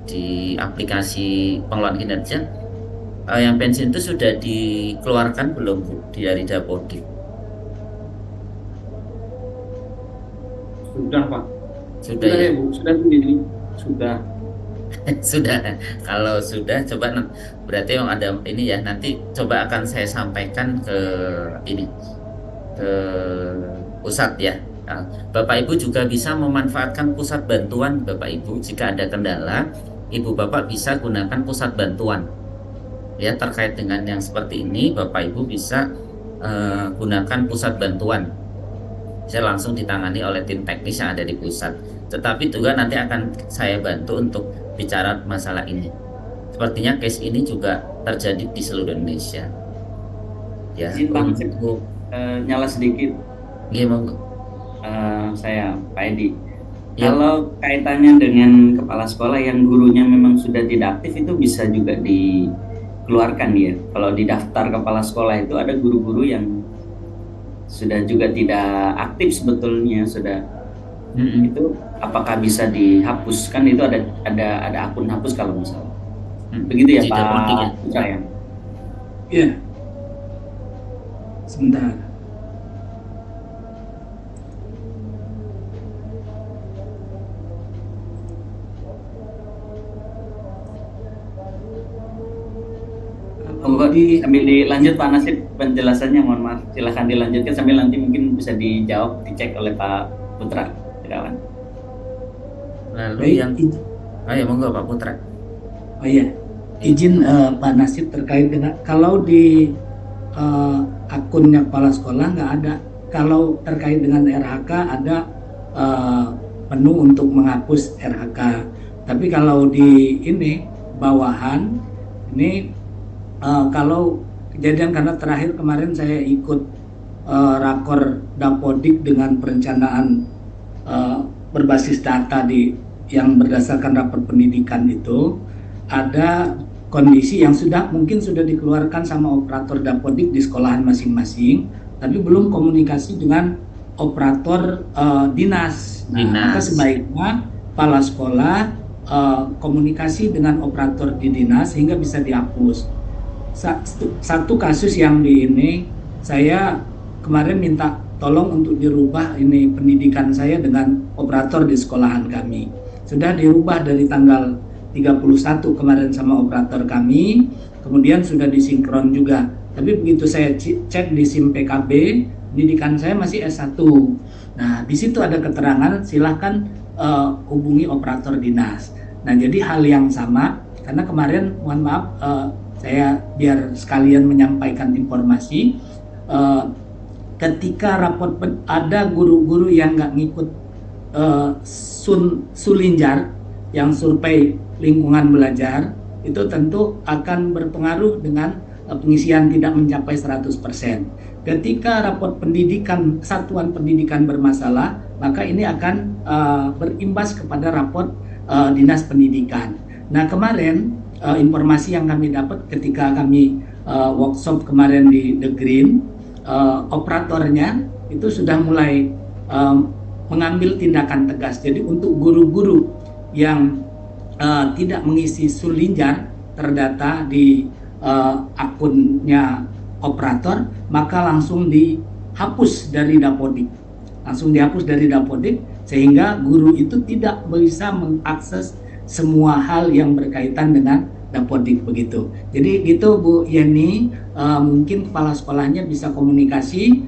[SPEAKER 1] di aplikasi pengelolaan kinerja, yang pensiun itu sudah dikeluarkan belum Bu dari Dapodik?
[SPEAKER 2] Sudah Pak.
[SPEAKER 1] Sudah
[SPEAKER 2] Sudah
[SPEAKER 1] ya.
[SPEAKER 2] ya Bu, sudah Bu ini. Sudah.
[SPEAKER 1] Sudah. Kalau sudah, coba berarti yang ada ini ya. Nanti coba akan saya sampaikan ke ini, ke pusat ya. Nah, Bapak Ibu juga bisa memanfaatkan pusat bantuan Bapak Ibu. Jika ada kendala, Ibu Bapak bisa gunakan pusat bantuan. Ya, terkait dengan yang seperti ini, Bapak Ibu bisa gunakan pusat bantuan. Bisa langsung ditangani oleh tim teknis yang ada di pusat. Tetapi juga nanti akan saya bantu untuk bicara masalah ini. Sepertinya case ini juga terjadi di seluruh Indonesia. Ya,
[SPEAKER 8] Izin Pak Nasib,
[SPEAKER 1] untuk
[SPEAKER 8] nyala sedikit.
[SPEAKER 1] gimana?
[SPEAKER 8] Saya Pak Edi.
[SPEAKER 1] Ya.
[SPEAKER 8] Kalau kaitannya dengan kepala sekolah yang gurunya memang sudah tidak aktif, itu bisa juga dikeluarkan ya. Kalau di daftar kepala sekolah itu ada guru-guru yang sudah juga tidak aktif sebetulnya, sudah itu apakah bisa dihapuskan? Itu ada akun hapus kalau misalnya. Begitu ya
[SPEAKER 1] Tidak penting ya.
[SPEAKER 8] Pak Putra ya.
[SPEAKER 3] Iya. Sebentar.
[SPEAKER 8] Monggo sambil dilanjut Pak Nasib penjelasannya, mohon maaf. Silahkan dilanjutkan sambil nanti mungkin bisa dijawab, dicek oleh Pak Putra. Silakan.
[SPEAKER 1] Lalu
[SPEAKER 3] Baik,
[SPEAKER 1] yang ayo monggo Pak Putra.
[SPEAKER 3] Oh iya, izin Pak Nasib terkait dengan kalau di akunnya kepala sekolah nggak ada. Kalau terkait dengan RHK ada menu untuk menghapus RHK. Tapi kalau di ini bawahan ini kalau kejadian, karena terakhir kemarin saya ikut rakor Dapodik dengan perencanaan berbasis data yang berdasarkan rapor pendidikan itu, ada kondisi yang mungkin sudah dikeluarkan sama operator Dapodik di sekolahan masing-masing, tapi belum komunikasi dengan operator dinas. Nah, maka sebaiknya kepala sekolah komunikasi dengan operator di dinas sehingga bisa dihapus. Satu kasus yang di ini, saya kemarin minta tolong untuk dirubah ini pendidikan saya dengan operator di sekolahan kami. Sudah dirubah dari tanggal 31 kemarin sama operator kami, kemudian sudah disinkron juga. Tapi begitu saya cek di SIM PKB, pendidikan saya masih S1. Nah, di situ ada keterangan silahkan hubungi operator dinas. Nah, jadi hal yang sama, karena kemarin mohon maaf saya biar sekalian menyampaikan informasi, ketika raport ada guru-guru yang nggak ngikut Sulinjar yang survei lingkungan belajar, itu tentu akan berpengaruh dengan pengisian tidak mencapai 100%. Ketika raport pendidikan satuan pendidikan bermasalah, maka ini akan berimbas kepada raport dinas pendidikan. Nah, kemarin informasi yang kami dapat ketika kami workshop kemarin di The Green, operatornya itu sudah mulai mengambil tindakan tegas. Jadi untuk guru-guru yang tidak mengisi Sulinjar terdata di akunnya operator, maka langsung dihapus dari Dapodik. Sehingga guru itu tidak bisa mengakses semua hal yang berkaitan dengan Dapodik begitu. Jadi gitu Bu Yeni, mungkin kepala sekolahnya bisa komunikasi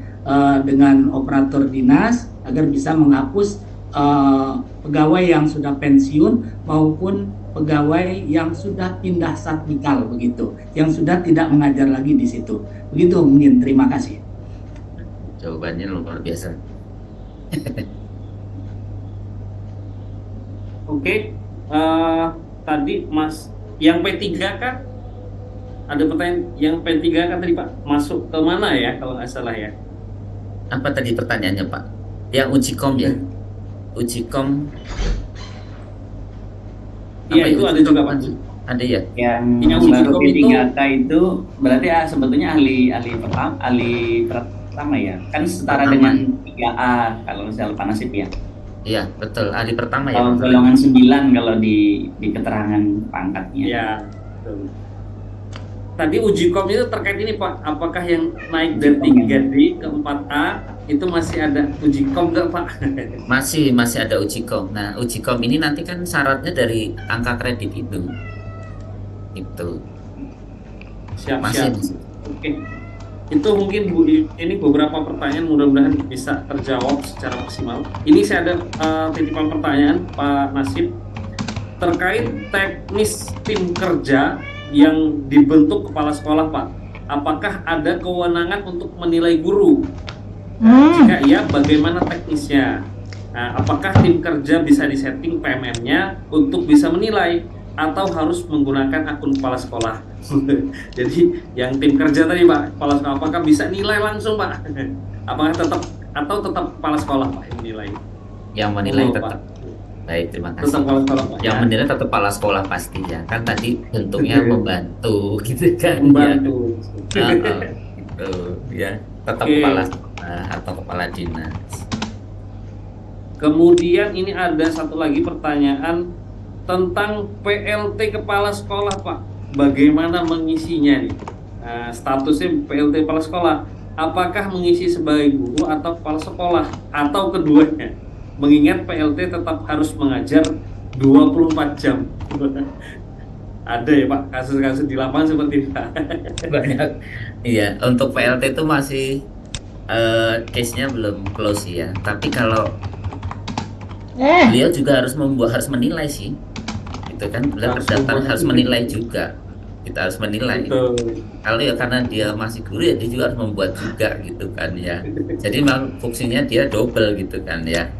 [SPEAKER 3] dengan operator dinas agar bisa menghapus pegawai yang sudah pensiun maupun pegawai yang sudah pindah satnikal begitu, yang sudah tidak mengajar lagi di situ. Begitu mungkin. Terima kasih.
[SPEAKER 1] Jawabannya luar biasa.
[SPEAKER 2] Oke. Tadi Mas yang P3 kan ada pertanyaan, yang P3 kan tadi Pak masuk ke mana ya kalau nggak salah ya?
[SPEAKER 1] Apa tadi pertanyaannya Pak? Yang ujikom ya? Ujikom.
[SPEAKER 2] Iya itu ada juga Pak.
[SPEAKER 1] Ada ya?
[SPEAKER 8] Yang baru P3K itu berarti sebetulnya ahli pertama ya, kan setara dengan 3A kalau misalnya Pak Nasib ya.
[SPEAKER 1] Iya betul, ahli pertama ya.
[SPEAKER 8] Golongan 9 kalau di keterangan pangkatnya.
[SPEAKER 2] Iya. Betul. Tadi ujikom itu terkait ini Pak, apakah yang naik dari 3D ke 4A itu masih ada uji kom nggak Pak?
[SPEAKER 1] Masih ada uji kom. Nah, uji kom ini nanti kan syaratnya dari angka kredit itu
[SPEAKER 2] Siap,
[SPEAKER 1] masih
[SPEAKER 2] siap. Oke. Itu mungkin Bu, ini beberapa pertanyaan mudah-mudahan bisa terjawab secara maksimal. Ini saya ada titipan pertanyaan Pak Nasib terkait teknis tim kerja yang dibentuk kepala sekolah Pak. Apakah ada kewenangan untuk menilai guru? Jika iya, bagaimana teknisnya? Nah, apakah tim kerja bisa disetting PMM-nya untuk bisa menilai atau harus menggunakan akun kepala sekolah? Jadi yang tim kerja tadi Pak, kepala sekolah, apakah bisa nilai langsung Pak? Apakah tetap kepala sekolah Pak yang menilai?
[SPEAKER 1] Yang menilai
[SPEAKER 2] Pak.
[SPEAKER 1] tetap. Baik, terima kasih.
[SPEAKER 2] Tetap kepala sekolah Pak.
[SPEAKER 1] Yang menilai tetap kepala sekolah pasti ya. Kan tadi bentuknya membantu gitu kan.
[SPEAKER 2] Membantu.
[SPEAKER 1] Ya. Gitu ya. Tetap
[SPEAKER 2] Oke.
[SPEAKER 1] kepala sekolah atau kepala dinas.
[SPEAKER 2] Kemudian ini ada satu lagi pertanyaan tentang PLT kepala sekolah Pak. Bagaimana mengisinya nih? Nah, statusnya PLT kepala sekolah. Apakah mengisi sebagai guru atau kepala sekolah atau keduanya? Mengingat PLT tetap harus mengajar 24 jam. Ada ya Pak kasus-kasus di lapangan seperti itu Pak?
[SPEAKER 1] Banyak. Iya, untuk PLT itu masih case-nya belum close ya. Tapi kalau beliau juga harus menilai sih. Itu kan beliau terdaftar harus menilai juga. Kita harus menilai.
[SPEAKER 2] Betul.
[SPEAKER 1] Kalau ya karena dia masih guru ya dia juga harus membuat juga gitu kan ya. Jadi memang fungsinya dia double gitu kan ya.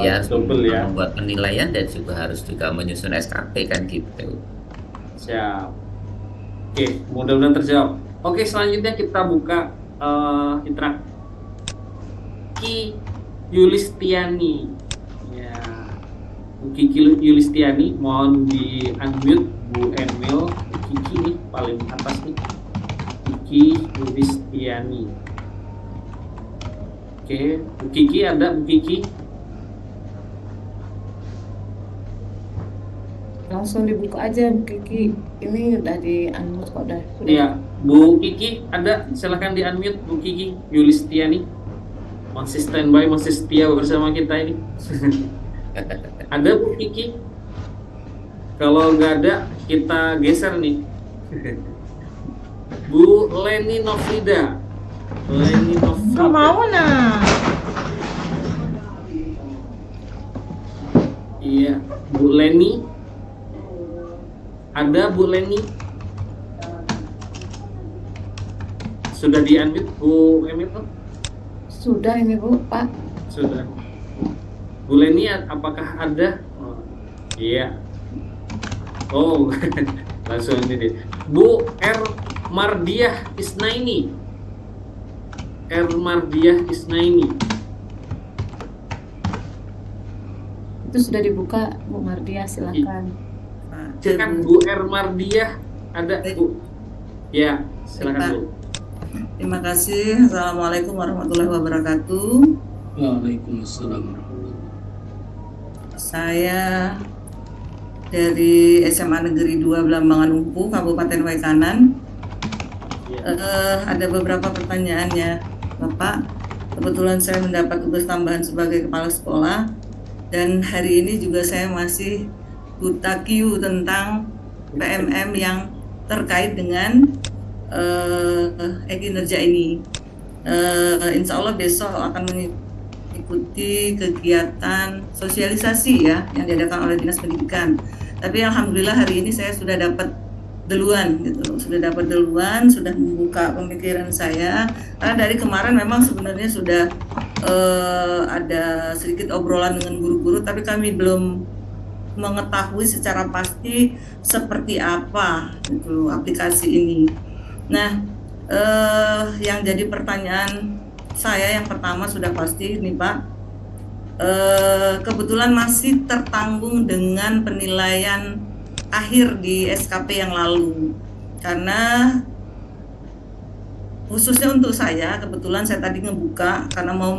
[SPEAKER 1] Dia harus
[SPEAKER 2] double ya.
[SPEAKER 1] membuat penilaian dan juga harus juga menyusun SKP kan gitu.
[SPEAKER 2] Siap. Oke, mudah-mudahan terjawab. Oke, selanjutnya kita buka interaksi. Ki Yulistiani. Ya. Bu Kiki Yulistiani, mohon di unmute Bu Emil. Bu Kiki nih paling atas nih. Kiki Yulistiani. Oke, Bu Kiki ada Bu Kiki?
[SPEAKER 4] Langsung dibuka aja Bu Kiki. Ini udah di unmute kok udah.
[SPEAKER 2] Iya, Bu Kiki ada, silahkan di unmute Bu Kiki Yulistiani. Masih standby, masih setia bersama kita ini. Ada Bu Kiki? Kalau nggak ada, kita geser nih. Bu Leni Novida. Leni Novida.
[SPEAKER 9] Nggak mau nah.
[SPEAKER 2] Iya, Bu Leni. Ada Bu Leni? Sudah di unmute Bu Emil?
[SPEAKER 4] Sudah ini Bu, Pak.
[SPEAKER 2] Sudah. Bu Leni apakah ada? Oh, iya. Oh, langsung ini deh. Bu R Mardiah Isnaini. R Mardiah Isnaini.
[SPEAKER 4] Itu sudah dibuka Bu Mardia, silakan.
[SPEAKER 2] Kan Bu R Mardiah ada Bu. Ya, silakan Bu.
[SPEAKER 9] Terima kasih. Assalamualaikum warahmatullahi wabarakatuh.
[SPEAKER 3] Waalaikumsalam.
[SPEAKER 9] Saya dari SMA Negeri 2 Blambangan Umpu, Kabupaten Waikanan. Ada beberapa pertanyaan ya, Bapak. Kebetulan saya mendapat tugas tambahan sebagai kepala sekolah dan hari ini juga saya masih buta Q tentang PMM yang terkait dengan kinerja ini. Insya Allah besok akan mengikuti kegiatan sosialisasi ya yang diadakan oleh Dinas Pendidikan. Tapi alhamdulillah hari ini saya sudah dapat duluan gitu, sudah membuka pemikiran saya. Karena dari kemarin memang sebenarnya sudah ada sedikit obrolan dengan guru-guru, tapi kami belum mengetahui secara pasti seperti apa gitu aplikasi ini. Nah, yang jadi pertanyaan saya yang pertama sudah pasti nih Pak, kebetulan masih tertanggung dengan penilaian akhir di SKP yang lalu, karena khususnya untuk saya kebetulan saya tadi ngebuka karena mau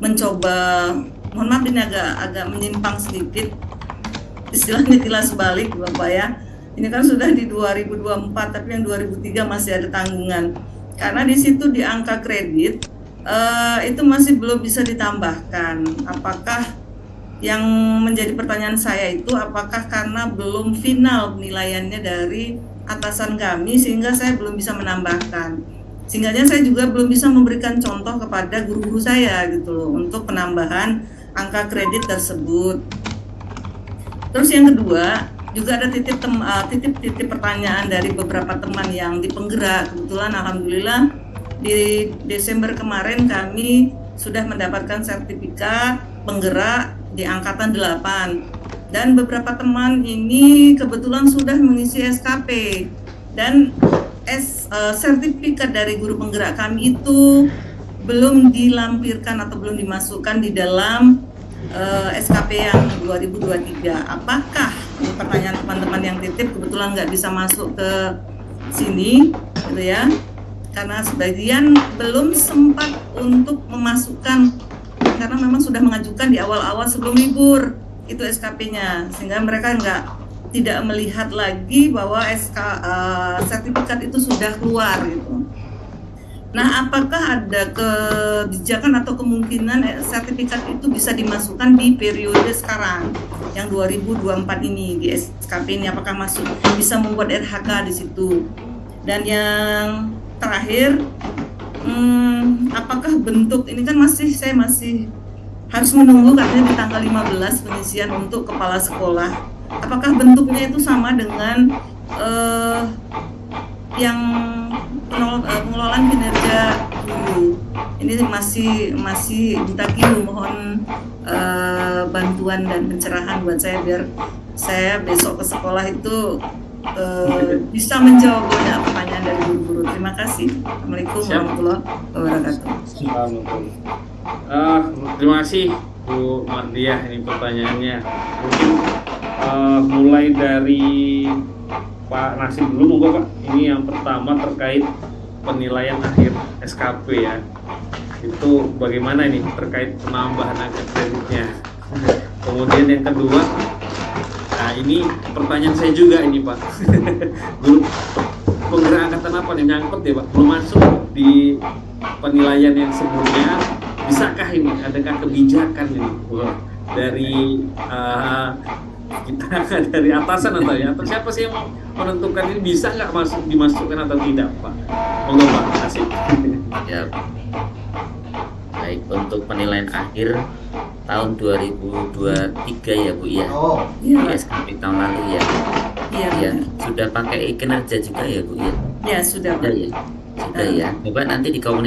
[SPEAKER 9] mencoba, mohon maaf ini agak menyimpang sedikit, istilahnya kilas balik Bapak ya. Ini kan sudah di 2024 tapi yang 2003 masih ada tanggungan. Karena di situ di angka kredit itu masih belum bisa ditambahkan. Apakah yang menjadi pertanyaan saya itu apakah karena belum final penilaiannya dari atasan kami sehingga saya belum bisa menambahkan. Sehingga saya juga belum bisa memberikan contoh kepada guru-guru saya gitu loh untuk penambahan angka kredit tersebut. Terus yang kedua, juga ada titip pertanyaan dari beberapa teman yang di penggerak. Kebetulan alhamdulillah di Desember kemarin kami sudah mendapatkan sertifikat penggerak di angkatan 8 dan beberapa teman ini kebetulan sudah mengisi SKP dan sertifikat dari guru penggerak kami itu belum dilampirkan atau belum dimasukkan di dalam SKP yang 2023. Apakah, ini pertanyaan teman-teman yang titip kebetulan nggak bisa masuk ke sini gitu ya, karena sebagian belum sempat untuk memasukkan karena memang sudah mengajukan di awal-awal sebelum libur itu SKP-nya, sehingga mereka tidak melihat lagi bahwa sertifikat itu sudah keluar gitu. Nah, apakah ada kebijakan atau kemungkinan sertifikat itu bisa dimasukkan di periode sekarang yang 2024 ini di SKP ini, apakah masuk bisa membuat RHK di situ? Dan yang terakhir, apakah bentuk ini kan saya masih harus menunggu katanya di tanggal 15 pengisian untuk kepala sekolah. Apakah bentuknya itu sama dengan yang pengelolaan kinerja guru? Ini masih ditakiu, mohon bantuan dan pencerahan buat saya biar saya besok ke sekolah itu bisa menjawab banyak pertanyaan dari guru-guru. Terima kasih. Assalamualaikum warahmatullahi wabarakatuh.
[SPEAKER 2] Terima kasih Bu Mardiah, ini pertanyaannya. Mungkin mulai dari Pak Nasib dulu, monggo Pak. Ini yang pertama terkait penilaian akhir SKP ya. Itu bagaimana ini terkait penambahan angka kreditnya. Kemudian yang kedua, nah ini pertanyaan saya juga ini Pak. Guru penggerak angkatan apa nih, nyangkut ya Pak, belum masuk di penilaian yang sebelumnya. Bisakah ini, adakah kebijakan ini dari kita dari atasan atau ya, atau siapa sih yang menentukan ini bisa nggak dimasukkan atau tidak Pak? Monggo Pak Nasib.
[SPEAKER 1] Ya, baik, untuk penilaian akhir tahun 2023 ya Bu ya,
[SPEAKER 9] Iya.
[SPEAKER 1] SKP tahun lalu ya.
[SPEAKER 9] Iya.
[SPEAKER 1] Ya, sudah pakai kinerja juga ya Bu ya.
[SPEAKER 9] Ya sudah Pak.
[SPEAKER 1] Sudah ya, sudah ya. Coba nanti dikomunikasikan